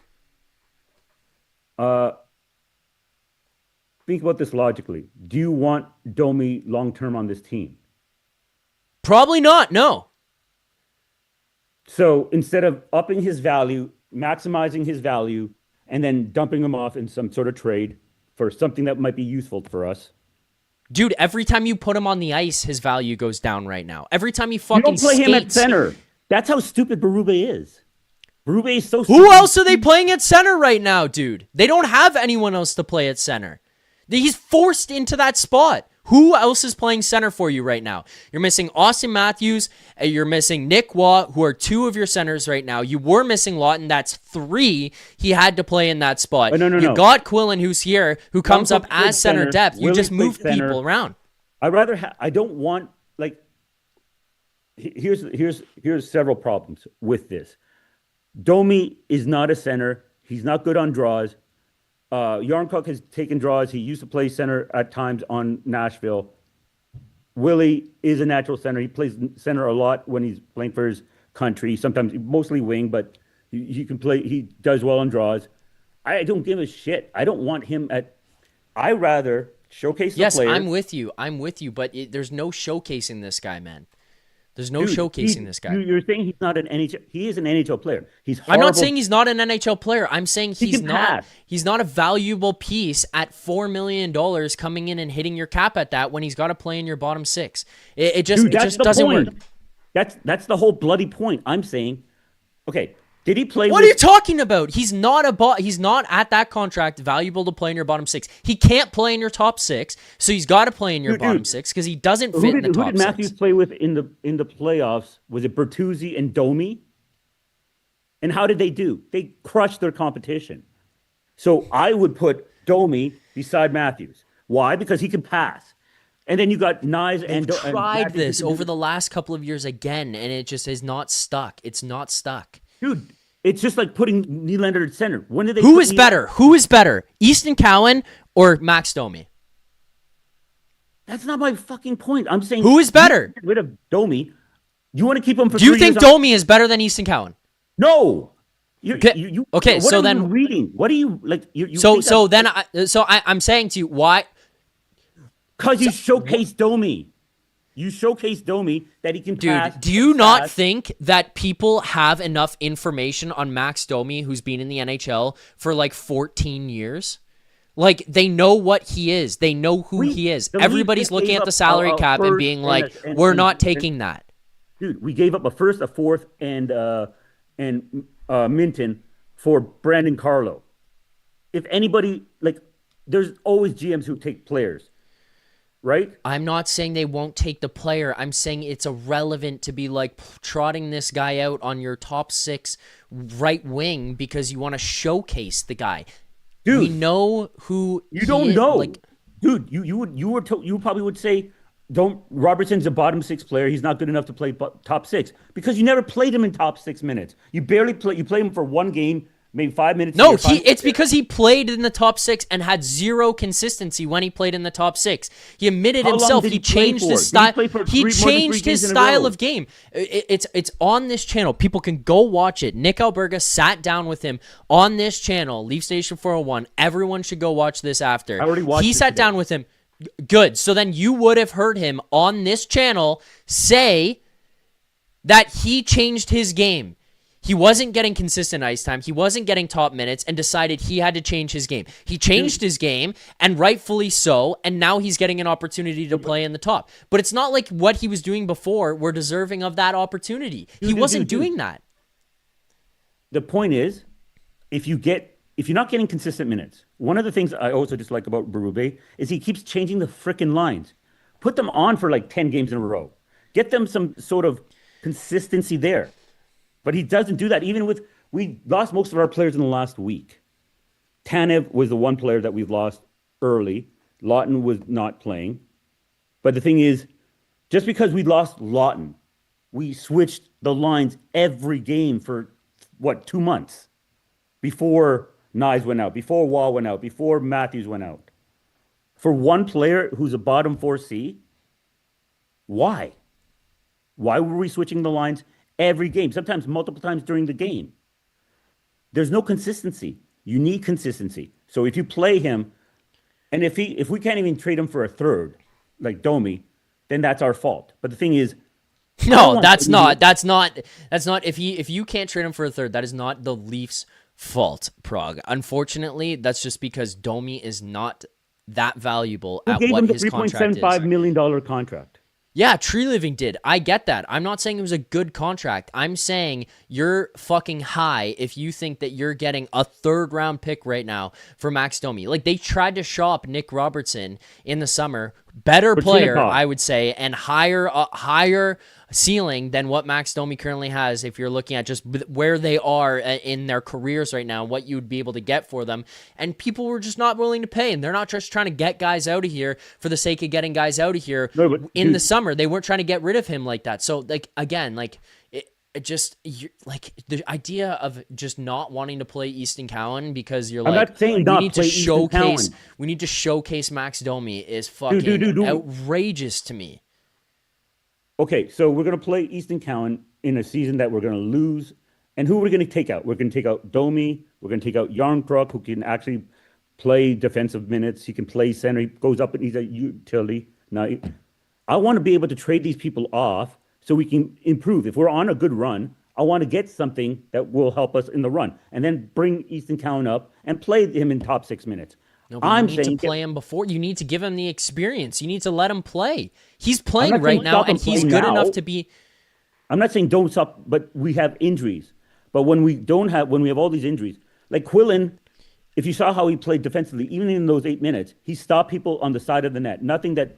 Think about this logically. Do you want Domi long-term on this team? Probably not, no. So instead of upping his value, maximizing his value, and then dumping him off in some sort of trade for something that might be useful for us. Dude, every time you put him on the ice, his value goes down right now. Every time he fucking skates. You don't play him at center. That's how stupid Berube is. Berube is so stupid. Who else are they playing at center right now, dude? They don't have anyone else to play at center. He's forced into that spot. Who else is playing center for you right now? You're missing Auston Matthews. You're missing Nick Waugh, who are 2 of your centers right now. You were missing Laughton. That's 3. He had to play in that spot. You got Quillan, who's here, who comes up as center depth. You just move people around. I don't want, like, here's several problems with this. Domi is not a center. He's not good on draws. Yarncroke has taken draws. He used to play center at times on Nashville. Willie is a natural center. He plays center a lot when he's playing for his country. Sometimes mostly wing, but he can play. He does well on draws. I don't give a shit. I don't want him at. I rather showcase the players. Yes, I'm with you, but there's no showcasing this guy, man. There's no showcasing this guy. You're saying he's not an NHL. He is an NHL player. He's horrible. I'm not saying he's not an NHL player. I'm saying he's not a valuable piece at $4 million coming in and hitting your cap at that when he's got to play in your bottom 6. It just doesn't work. That's the whole bloody point. I'm saying, okay, did he play? What are you talking about? He's not at that contract valuable to play in your bottom 6. He can't play in your top 6, so he's got to play in your bottom 6 because he doesn't fit in the top 6. Who did Matthews play with in the playoffs? Was it Bertuzzi and Domi? And how did they do? They crushed their competition. So I would put Domi beside Matthews. Why? Because he can pass. And then you got Knies and tried this over the last couple of years again, and it just is not stuck. It's not stuck. Dude, it's just like putting Nylander at center. When did they? Who is better? Who is better? Easton Cowan or Max Domi? That's not my fucking point. I'm saying who is better? Get rid of Domi. You want to keep him for? Do you think Domi is better than Easton Cowan? No. Okay, so then reading. What are you like? I'm saying to you why? Because you showcase Domi. You showcase Domi that he can pass. Dude, do you not think that people have enough information on Max Domi, who's been in the NHL for like 14 years? Like, they know what he is. They know who he is. Everybody's looking at the salary cap and being like, we're not taking that. Dude, we gave up a first, a fourth, and Minton for Brandon Carlo. If anybody, like, there's always GMs who take players, right? I'm not saying they won't take the player. I'm saying it's irrelevant to be like trotting this guy out on your top 6 right wing because you want to showcase the guy. Dude, we know who you don't know. Like, dude, you probably would say, don't. Robertson's a bottom 6 player. He's not good enough to play top 6 because you never played him in top 6 minutes. You barely play. You play him for one game. Maybe 5 minutes. No, it's because he played in the top 6 and had zero consistency when he played in the top 6. He admitted himself he changed his style. He changed his style of game. It's on this channel. People can go watch it. Nick Alberga sat down with him on this channel, Leaf Station 401. Everyone should go watch this after. I already watched it. He sat down with him. Good. So then you would have heard him on this channel say that he changed his game. He wasn't getting consistent ice time. He wasn't getting top minutes and decided he had to change his game. He changed his game, and rightfully so, and now he's getting an opportunity to play in the top. But it's not like what he was doing before were deserving of that opportunity. He wasn't doing that. The point is, if you're not getting consistent minutes, one of the things I also dislike about Berube is he keeps changing the frickin' lines. Put them on for like 10 games in a row. Get them some sort of consistency there. But he doesn't do that. We lost most of our players in the last week. Tanev was the one player that we've lost early. Laughton was not playing. But the thing is, just because we lost Laughton, we switched the lines every game for, 2 months? Before Knies went out, before Woll went out, before Matthews went out. For one player who's a bottom 4C, why? Why were we switching the lines every game, sometimes multiple times during the game? There's no consistency. You need consistency. So if you play him, and if we can't even trade him for a third, like Domi, then that's our fault. But the thing is, no, that's not. If you can't trade him for a third, that is not the Leafs' fault, Prague. Unfortunately, that's just because Domi is not that valuable at what his contract is. $3.75 million contract. Yeah, Tree Living did. I get that. I'm not saying it was a good contract. I'm saying you're fucking high if you think that you're getting a 3rd-round pick right now for Max Domi. Like, they tried to shop Nick Robertson in the summer. Better player, I would say, and higher ceiling than what Max Domi currently has if you're looking at just where they are in their careers right now, what you would be able to get for them. And people were just not willing to pay, and they're not just trying to get guys out of here for the sake of getting guys out of here the summer. They weren't trying to get rid of him like that. So, like, again, like, it just, like, the idea of just not wanting to play Easton Cowan because you're like, we need to showcase Max Domi is fucking outrageous to me. Okay, so we're going to play Easton Cowan in a season that we're going to lose. And who are we going to take out? We're going to take out Domi. We're going to take out Yarncroc, who can actually play defensive minutes. He can play center. He goes up and he's a utility. Now, I want to be able to trade these people off so we can improve. If we're on a good run, I want to get something that will help us in the run. And then bring Easton Cowan up and play him in top 6 minutes. No, but you need to play him before. You need to give him the experience. You need to let him play. He's playing right now, and he's good enough to be. I'm not saying don't stop, but we have injuries. But when we have all these injuries, like Quillan, if you saw how he played defensively, even in those 8 minutes, he stopped people on the side of the net. Nothing that.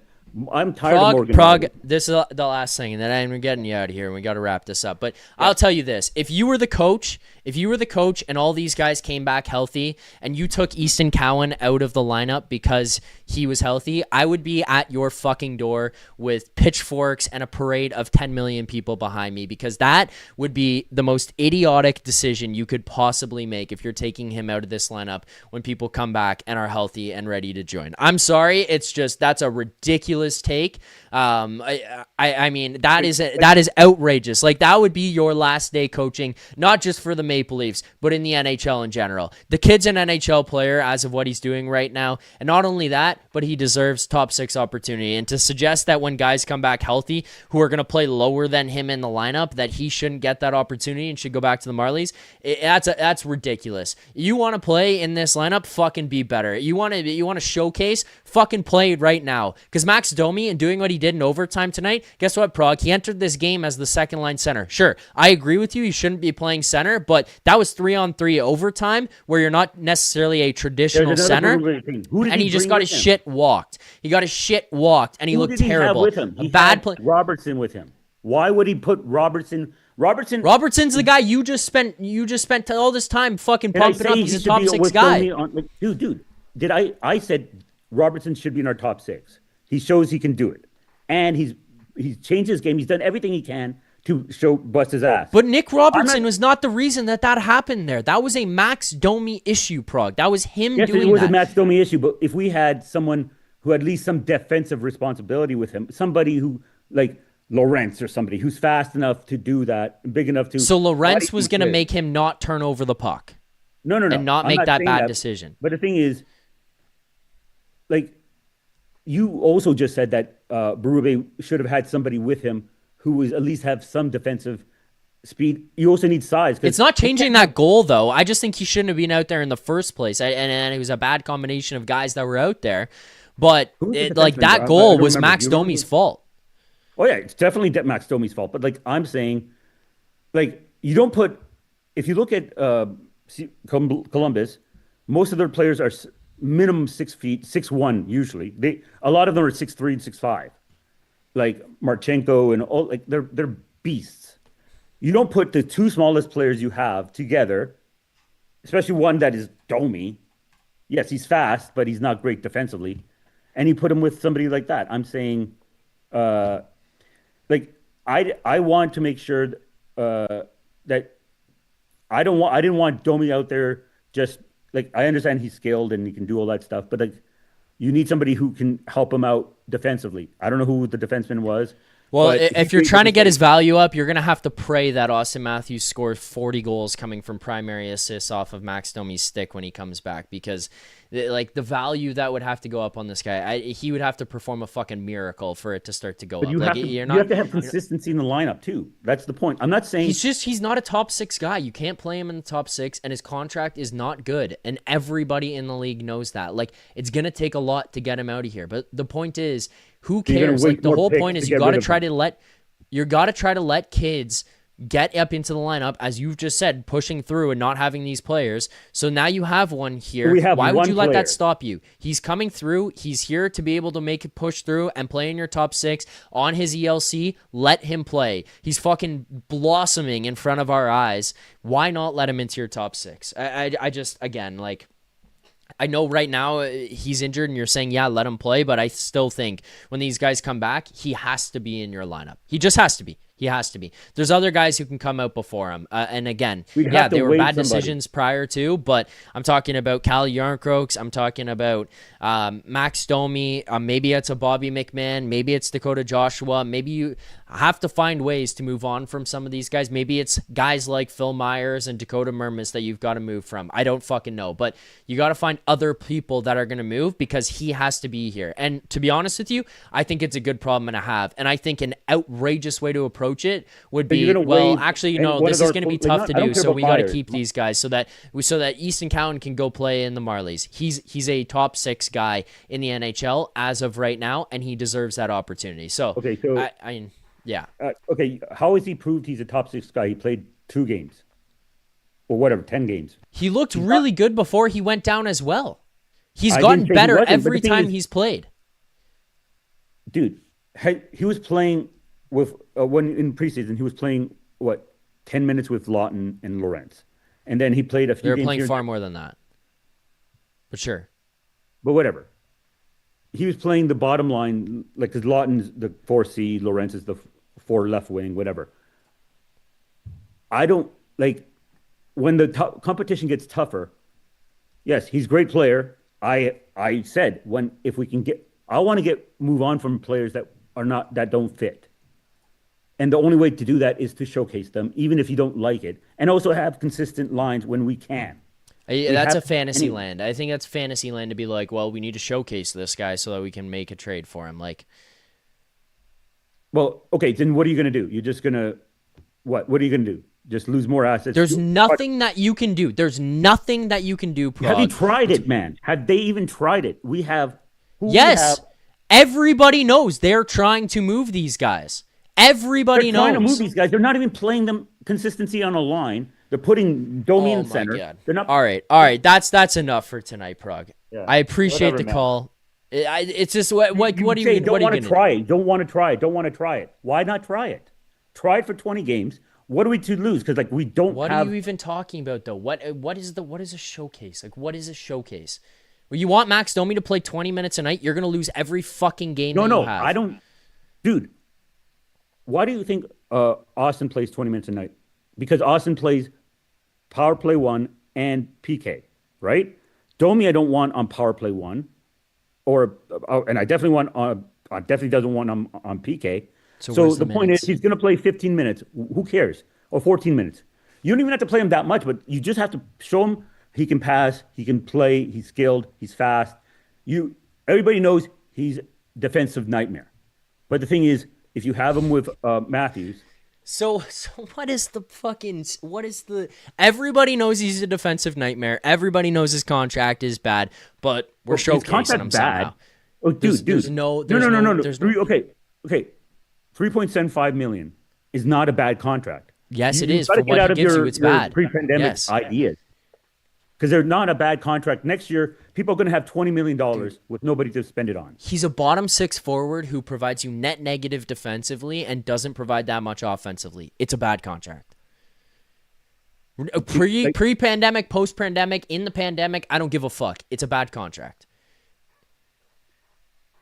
I'm tired of Morgan. Prague, this is the last thing, and then I'm getting you out of here, and we got to wrap this up. But yeah. I'll tell you this: if you were the coach, and all these guys came back healthy, and you took Easton Cowan out of the lineup because he was healthy, I would be at your fucking door with pitchforks and a parade of 10 million people behind me, because that would be the most idiotic decision you could possibly make if you're taking him out of this lineup when people come back and are healthy and ready to join. I'm sorry, it's just that's a ridiculous ridiculous take. I mean, that is outrageous. Like, that would be your last day coaching, not just for the Maple Leafs, but in the NHL in general. The kid's an NHL player as of what he's doing right now. And not only that, but he deserves top 6 opportunity. And to suggest that when guys come back healthy who are going to play lower than him in the lineup, that he shouldn't get that opportunity and should go back to the Marlies, that's ridiculous. You want to play in this lineup, fucking be better. You want to showcase, fucking play right now. Because Max Domi, and doing what he did in overtime tonight, guess what, Prague? He entered this game as the second line center. Sure, I agree with you. He shouldn't be playing center, but that was 3-on-3 overtime where you're not necessarily a traditional center. And he just got his shit walked. He got his shit walked, and he looked terrible. With him? He had Robertson with him. Why would he put Robertson's the guy you just spent all this time fucking pumping up. He's a top 6 guy. Dude, I said Robertson should be in our top 6. He shows he can do it. And he's changed his game. He's done everything he can to bust his ass. But Nick Robertson was not the reason that happened there. That was a Max Domi issue, Prague. That was him doing that. Yes, it was a Max Domi issue, but if we had someone who had at least some defensive responsibility with him, somebody who, like Lorenz or somebody who's fast enough to do that, big enough to... So Lorenz was going to make him not turn over the puck. No. And not make that bad decision. But the thing is, like, you also just said that Berube should have had somebody with him who was at least have some defensive speed. You also need size. It's not changing that goal, though. I just think he shouldn't have been out there in the first place. And it was a bad combination of guys that were out there. But that goal was Max Domi's fault. Oh, yeah, it's definitely Max Domi's fault. But, like, I'm saying, like, you don't put... If you look at Columbus, most of their players are minimum 6 feet, 6'1", usually. A lot of them are 6'3", 6'5". Like Marchenko and all, like, they're beasts. You don't put the 2 smallest players you have together, especially one that is Domi. Yes, he's fast, but he's not great defensively. And you put him with somebody like that. I'm saying... I want to make sure that I didn't want Domi out there just like, I understand he's skilled and he can do all that stuff, but like, you need somebody who can help him out defensively. I don't know who the defenseman was. Well, if you're trying to get his value up, you're going to have to pray that Auston Matthews scores 40 goals coming from primary assists off of Max Domi's stick when he comes back, because like the value that would have to go up on this guy, he would have to perform a fucking miracle for it to start to go up. You have to have consistency in the lineup too. That's the point. I'm not saying he's not a top 6 guy. You can't play him in the top 6, and his contract is not good, and everybody in the league knows that. Like, it's going to take a lot to get him out of here. But the point is, who cares? Like, the whole point is you got to try to let kids get up into the lineup, as you've just said, pushing through and not having these players. So now you have one here. Why would you let that stop you? He's coming through. He's here to be able to make it push through and play in your top 6 on his ELC. Let him play. He's fucking blossoming in front of our eyes. Why not let him into your top 6? I just, again, like, I know right now he's injured and you're saying, yeah, let him play, but I still think when these guys come back, he has to be in your lineup. He just has to be. He has to be. There's other guys who can come out before him. And again, yeah, they were bad decisions prior to, but I'm talking about Cal Yarncroaks. I'm talking about Max Domi. Maybe it's a Bobby McMahon. Maybe it's Dakota Joshua. Maybe you have to find ways to move on from some of these guys. Maybe it's guys like Phil Myers and Dakota Mermis that you've got to move from. I don't fucking know. But you got to find other people that are going to move, because he has to be here. And to be honest with you, I think it's a good problem to have. And I think an outrageous way to approach it would be, well, actually, this is going to be tough to do, so we got to keep these guys so that Easton Cowan can go play in the Marlies. He's a top 6 guy in the NHL as of right now, and he deserves that opportunity. So, okay, so yeah. Okay, how has he proved he's a top 6 guy? He played 2 games, or whatever, 10 games. He looked really good before he went down as well. He's gotten better every time he's played. Dude, he was playing with when in preseason he was playing 10 minutes with Laughton and Lorenz, and then he played a few. They were playing far more than that, but sure. But whatever, he was playing the bottom line, like, because Laughton's the 4C, Lorenz is the 4 left wing, whatever. I don't like when the competition gets tougher. Yes, he's a great player. I said if we can get. I want to move on from players that don't fit. And the only way to do that is to showcase them, even if you don't like it, and also have consistent lines when we can. That's a fantasy land. I think that's fantasy land to be like, well, we need to showcase this guy so that we can make a trade for him. Like, well, okay, then what are you going to do? You're just going to what? What are you going to do? Just lose more assets? There's nothing that you can do. There's nothing that you can do, Prague. Have you tried it, man? Have they even tried it? Yes. Everybody knows they're trying to move these guys. Everybody knows. They're trying to move these guys. They're not even playing them consistency on a line. They're putting Domi in center. God. They're not. All right. That's enough for tonight, Prague. Yeah, I appreciate the man. call. It's just what do you mean? Don't want to try it. Don't want to try it. Don't want to try it. Why not try it? Try it for 20 games. What are we to lose? Because we don't. What are you even talking about though? What is a showcase? Like, what is a showcase? Well, you want Max Domi to play 20 minutes a night? You're gonna lose every fucking game. No, I don't. Dude, why do you think Auston plays 20 minutes a night? Because Auston plays power play 1 and PK, right? Domi, I don't want on power play 1, and I definitely want on. I definitely doesn't want on PK. So the point is, he's going to play 15 minutes. Who cares? Or 14 minutes. You don't even have to play him that much, but you just have to show him he can pass, he can play, he's skilled, he's fast. Everybody knows he's defensive nightmare. But the thing is, if you have him with Matthews. So everybody knows he's a defensive nightmare. Everybody knows his contract is bad, but we're showcasing him somehow. Oh, dude. No. Okay. $3.75 million is not a bad contract. Yes, it is. For what he gives you, it's bad. Pre-pandemic ideas. Because they're not a bad contract. Next year, people are going to have $20 million with nobody to spend it on. He's a bottom 6 forward who provides you net negative defensively and doesn't provide that much offensively. It's a bad contract. Pre-pandemic, post-pandemic, in the pandemic, I don't give a fuck. It's a bad contract.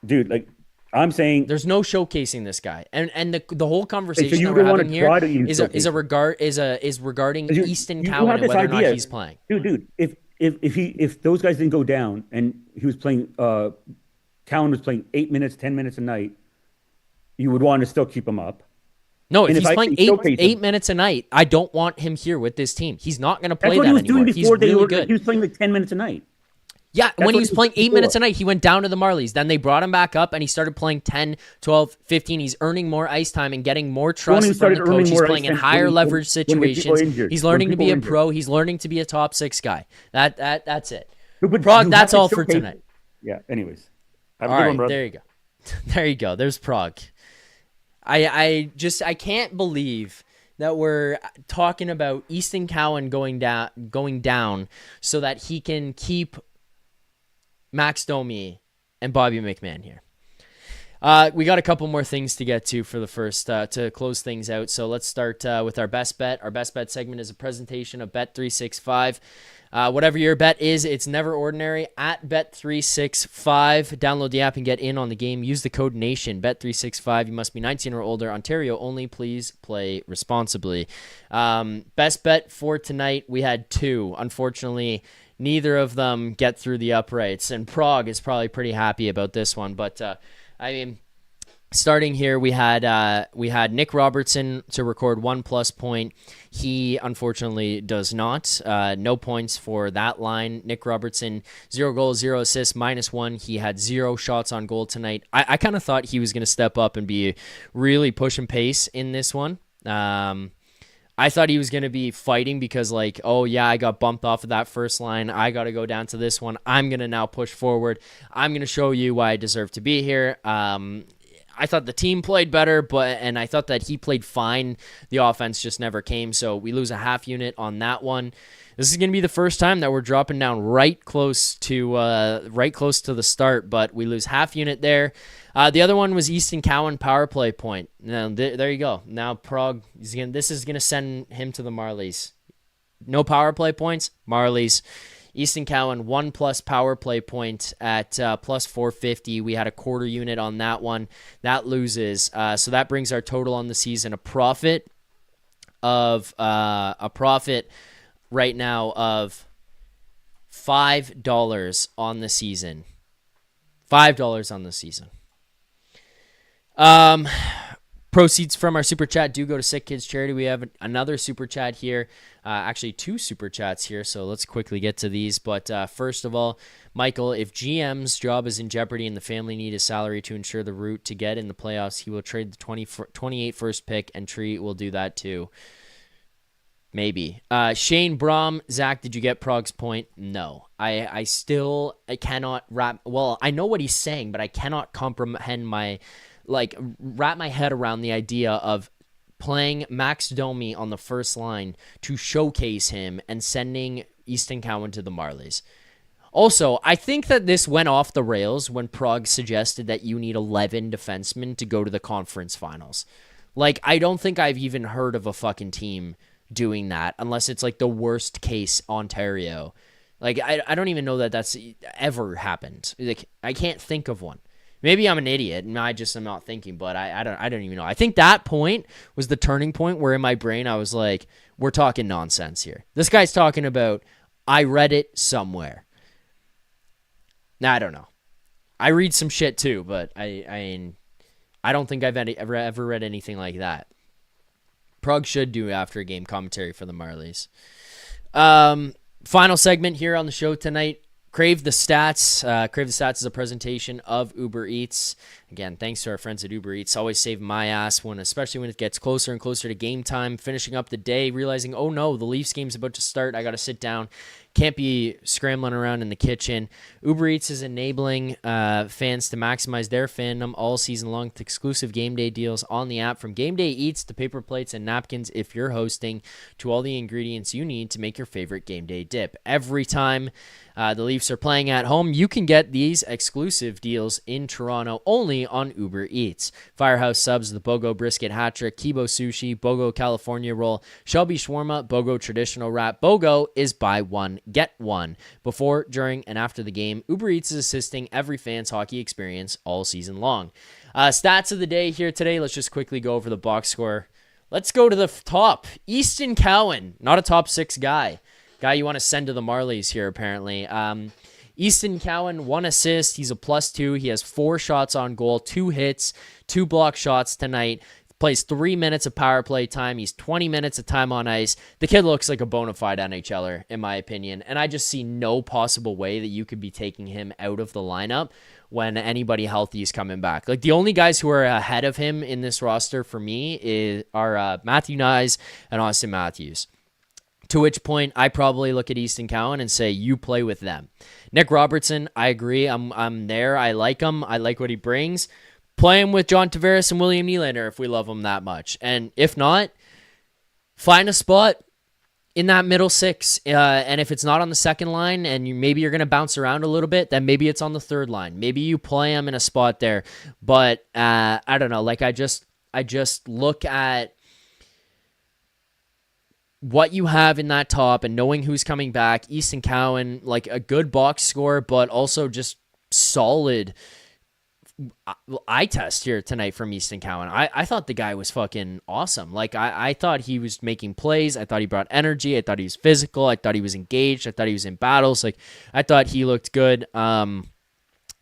Dude, I'm saying there's no showcasing this guy, and the whole conversation that we're having here is regarding Easton Cowan and whether or not he's playing. Dude, if those guys didn't go down and he was playing, Cowan was playing 8 minutes, 10 minutes a night, you would want to still keep him up. No, if he's playing eight minutes a night, I don't want him here with this team. He's not going to play that anymore. That's what he was doing before. Good. He was playing like 10 minutes a night. Yeah, when he was playing 8 minutes a night, he went down to the Marlies. Then they brought him back up, and he started playing 10, 12, 15. He's earning more ice time and getting more trust from the coach. He's playing in higher leverage situations. He's learning to be a pro. He's learning to be a top 6 guy. That's it. Prague, that's all for tonight. Yeah, anyways. All right, there you go. There you go. There's Prague. I can't believe that we're talking about Easton Cowan going down so that he can keep Max Domi and Bobby McMahon here. We got a couple more things to get to for the first to close things out. So let's start with our best bet. Our best bet segment is a presentation of Bet365. Whatever your bet is, it's never ordinary. At Bet365, download the app and get in on the game. Use the code NATION. Bet365. You must be 19 or older. Ontario only. Please play responsibly. Best bet for tonight, we had 2. Unfortunately, neither of them get through the uprights, and Prague is probably pretty happy about this one. But starting here, we had Nick Robertson to record 1+ point. He unfortunately does not. No points for that line. Nick Robertson, 0 goals, 0 assists, -1. He had 0 shots on goal tonight. I kind of thought he was going to step up and be really pushing pace in this one. I thought he was going to be fighting because I got bumped off of that first line. I got to go down to this one. I'm going to now push forward. I'm going to show you why I deserve to be here. I thought the team played better, and I thought that he played fine. The offense just never came, so we lose a half unit on that one. This is going to be the first time that we're dropping down right close to the start, but we lose half unit there. The other one was Easton Cowan power play point. Now there you go. Now Prague, this is going to send him to the Marlies. No power play points, Marlies. Easton Cowan, 1+ power play point at plus 450. We had a quarter unit on that one. That loses. So that brings our total on the season a profit right now of $5 on the season. $5 on the season. Proceeds from our super chat do go to SickKids charity. We have another super chat here. Actually, 2 super chats here, so let's quickly get to these. But first of all, Michael, if GM's job is in jeopardy and the family need a salary to ensure the route to get in the playoffs, he will trade the 28 first pick, and Tree will do that too. Maybe. Shane Brom, Zach, did you get Prague's point? No. I cannot wrap... Well, I know what he's saying, but I cannot comprehend wrap my head around the idea of playing Max Domi on the first line to showcase him and sending Easton Cowan to the Marlies. Also, I think that this went off the rails when Prague suggested that you need 11 defensemen to go to the conference finals. Like, I don't think I've even heard of a fucking team doing that unless it's like the worst case Ontario. Like, I don't even know that that's ever happened. Like, I can't think of one. Maybe I'm an idiot and I just am not thinking, but I don't even know. I think that point was the turning point where in my brain I was like, we're talking nonsense here. This guy's talking about, I read it somewhere. Now, I don't know. I read some shit too, but I don't think I've ever read anything like that. Prague should do after a game commentary for the Marlies. Final segment here on the show tonight. Crave the Stats. Crave the Stats is a presentation of Uber Eats. Again, thanks to our friends at Uber Eats. Always save my ass, especially when it gets closer and closer to game time. Finishing up the day, realizing, oh no, the Leafs game's about to start. I got to sit down. Can't be scrambling around in the kitchen. Uber Eats is enabling fans to maximize their fandom all season long with exclusive game day deals on the app. From game day eats to paper plates and napkins if you're hosting, to all the ingredients you need to make your favorite game day dip. Every time the Leafs are playing at home, you can get these exclusive deals in Toronto only on Uber Eats. Firehouse Subs, the BOGO Brisket Hat Trick, Kibo Sushi, BOGO California Roll, Shelby Shawarma, BOGO Traditional Wrap. BOGO is buy one, get one. Before, during, and after the game, Uber Eats is assisting every fan's hockey experience all season long. Stats of the day here today. Let's just quickly go over the box score. Let's go to the top. Easton Cowan, not a top 6 guy. Guy you want to send to the Marlies here, apparently. Easton Cowan, 1 assist. He's a +2. He has 4 shots on goal, 2 hits, 2 block shots tonight. Plays 3 minutes of power play time. He's 20 minutes of time on ice. The kid looks like a bona fide NHLer, in my opinion. And I just see no possible way that you could be taking him out of the lineup when anybody healthy is coming back. Like, the only guys who are ahead of him in this roster for me are Matthew Knies and Auston Matthews. To which point, I probably look at Easton Cowan and say, you play with them. Nick Robertson, I agree. I'm there. I like him. I like what he brings. Play him with John Tavares and William Nylander if we love him that much. And if not, find a spot in that middle 6. And if it's not on the second line and maybe you're going to bounce around a little bit, then maybe it's on the third line. Maybe you play him in a spot there. But I don't know. Like, I just look at what you have in that top and knowing who's coming back. Easton Cowan, like a good box score, but also just solid eye test here tonight from Easton Cowan. I thought the guy was fucking awesome. Like, I thought he was making plays. I thought he brought energy. I thought he was physical. I thought he was engaged. I thought he was in battles. Like, I thought he looked good.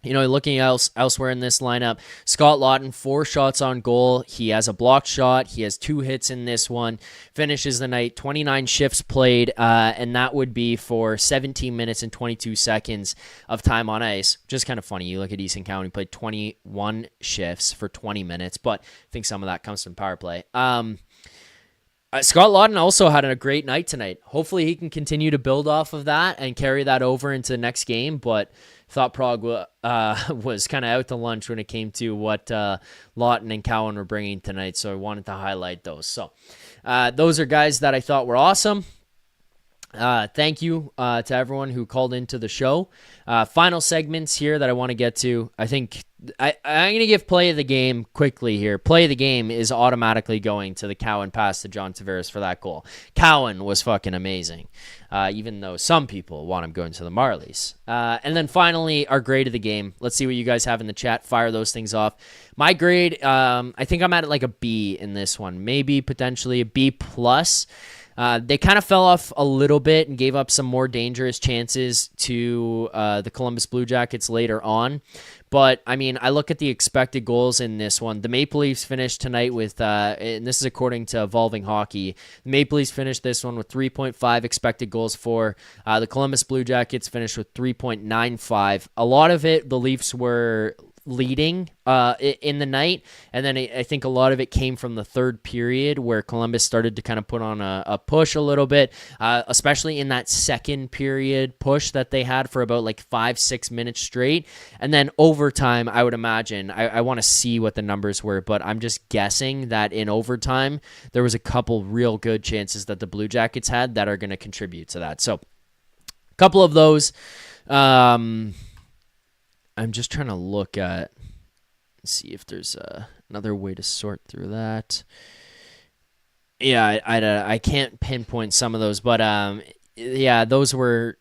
Looking elsewhere in this lineup, Scott Laughton, 4 shots on goal. He has a blocked shot. He has 2 hits in this one. Finishes the night, 29 shifts played, and that would be for 17 minutes and 22 seconds of time on ice. Just kind of funny. You look at Easton Cowan, he played 21 shifts for 20 minutes, but I think some of that comes from power play. Scott Laughton also had a great night tonight. Hopefully he can continue to build off of that and carry that over into the next game, but thought Prague was kind of out to lunch when it came to what Laughton and Cowan were bringing tonight, so I wanted to highlight those. So those are guys that I thought were awesome. Thank you to everyone who called into the show. Final segments here that I want to get to. I think I'm going to give play of the game quickly here. Play of the game is automatically going to the Cowan pass to John Tavares for that goal. Cowan was fucking amazing, even though some people want him going to the Marlies. And then finally, our grade of the game. Let's see what you guys have in the chat. Fire those things off. My grade, I think I'm at like a B in this one. Maybe potentially a B+. They kind of fell off a little bit and gave up some more dangerous chances to the Columbus Blue Jackets later on. But, I mean, I look at the expected goals in this one. The Maple Leafs finished tonight with, and this is according to Evolving Hockey, the Maple Leafs finished this one with 3.5 expected goals for. The Columbus Blue Jackets finished with 3.95. A lot of it, the Leafs were leading in the night, and then I think a lot of it came from the third period where Columbus started to kind of put on a push a little bit, especially in that second period push that they had for about like 5-6 minutes straight. And then overtime, I would imagine, I want to see what the numbers were, but I'm just guessing that in overtime there was a couple real good chances that the Blue Jackets had that are going to contribute to that. So a couple of those. I'm just trying to look at, see if there's another way to sort through that. Yeah, I can't pinpoint some of those, but yeah, those were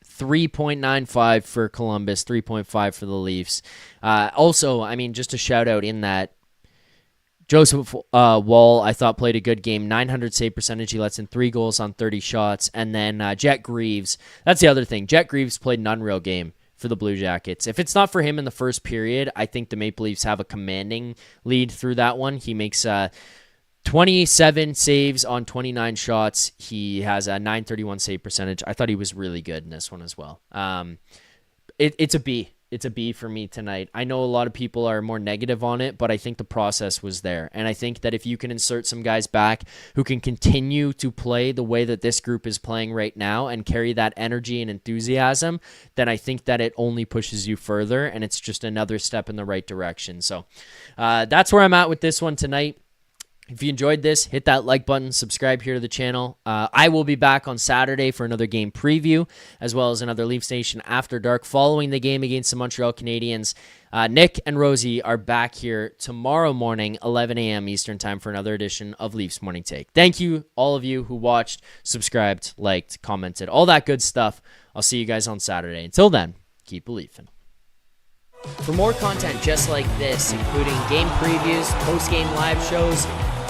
3.95 for Columbus, 3.5 for the Leafs. Also, I mean, just a shout out in that, Joseph Woll, I thought, played a good game. 900 save percentage. He lets in 3 goals on 30 shots. And then Jet Greaves. That's the other thing. Jet Greaves played an unreal game for the Blue Jackets. If it's not for him in the first period, I think the Maple Leafs have a commanding lead through that one. He makes 27 saves on 29 shots. He has a 931 save percentage. I thought he was really good in this one as well. It's a B. It's a B for me tonight. I know a lot of people are more negative on it, but I think the process was there. And I think that if you can insert some guys back who can continue to play the way that this group is playing right now and carry that energy and enthusiasm, then I think that it only pushes you further, and it's just another step in the right direction. So that's where I'm at with this one tonight. If you enjoyed this, hit that like button, subscribe here to the channel. I will be back on Saturday for another game preview, as well as another Leafs Nation After Dark following the game against the Montreal Canadiens. Nick and Rosie are back here tomorrow morning, 11 a.m. Eastern Time, for another edition of Leafs Morning Take. Thank you, all of you who watched, subscribed, liked, commented, all that good stuff. I'll see you guys on Saturday. Until then, keep believing. For more content just like this, including game previews, post-game live shows,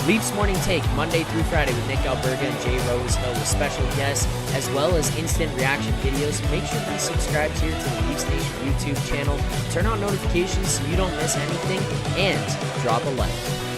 Leafs Morning Take, Monday through Friday with Nick Alberga and Jay Rosehill with special guests, as well as instant reaction videos. Make sure to be subscribed here to the Leafs Nation YouTube channel. Turn on notifications so you don't miss anything, and drop a like.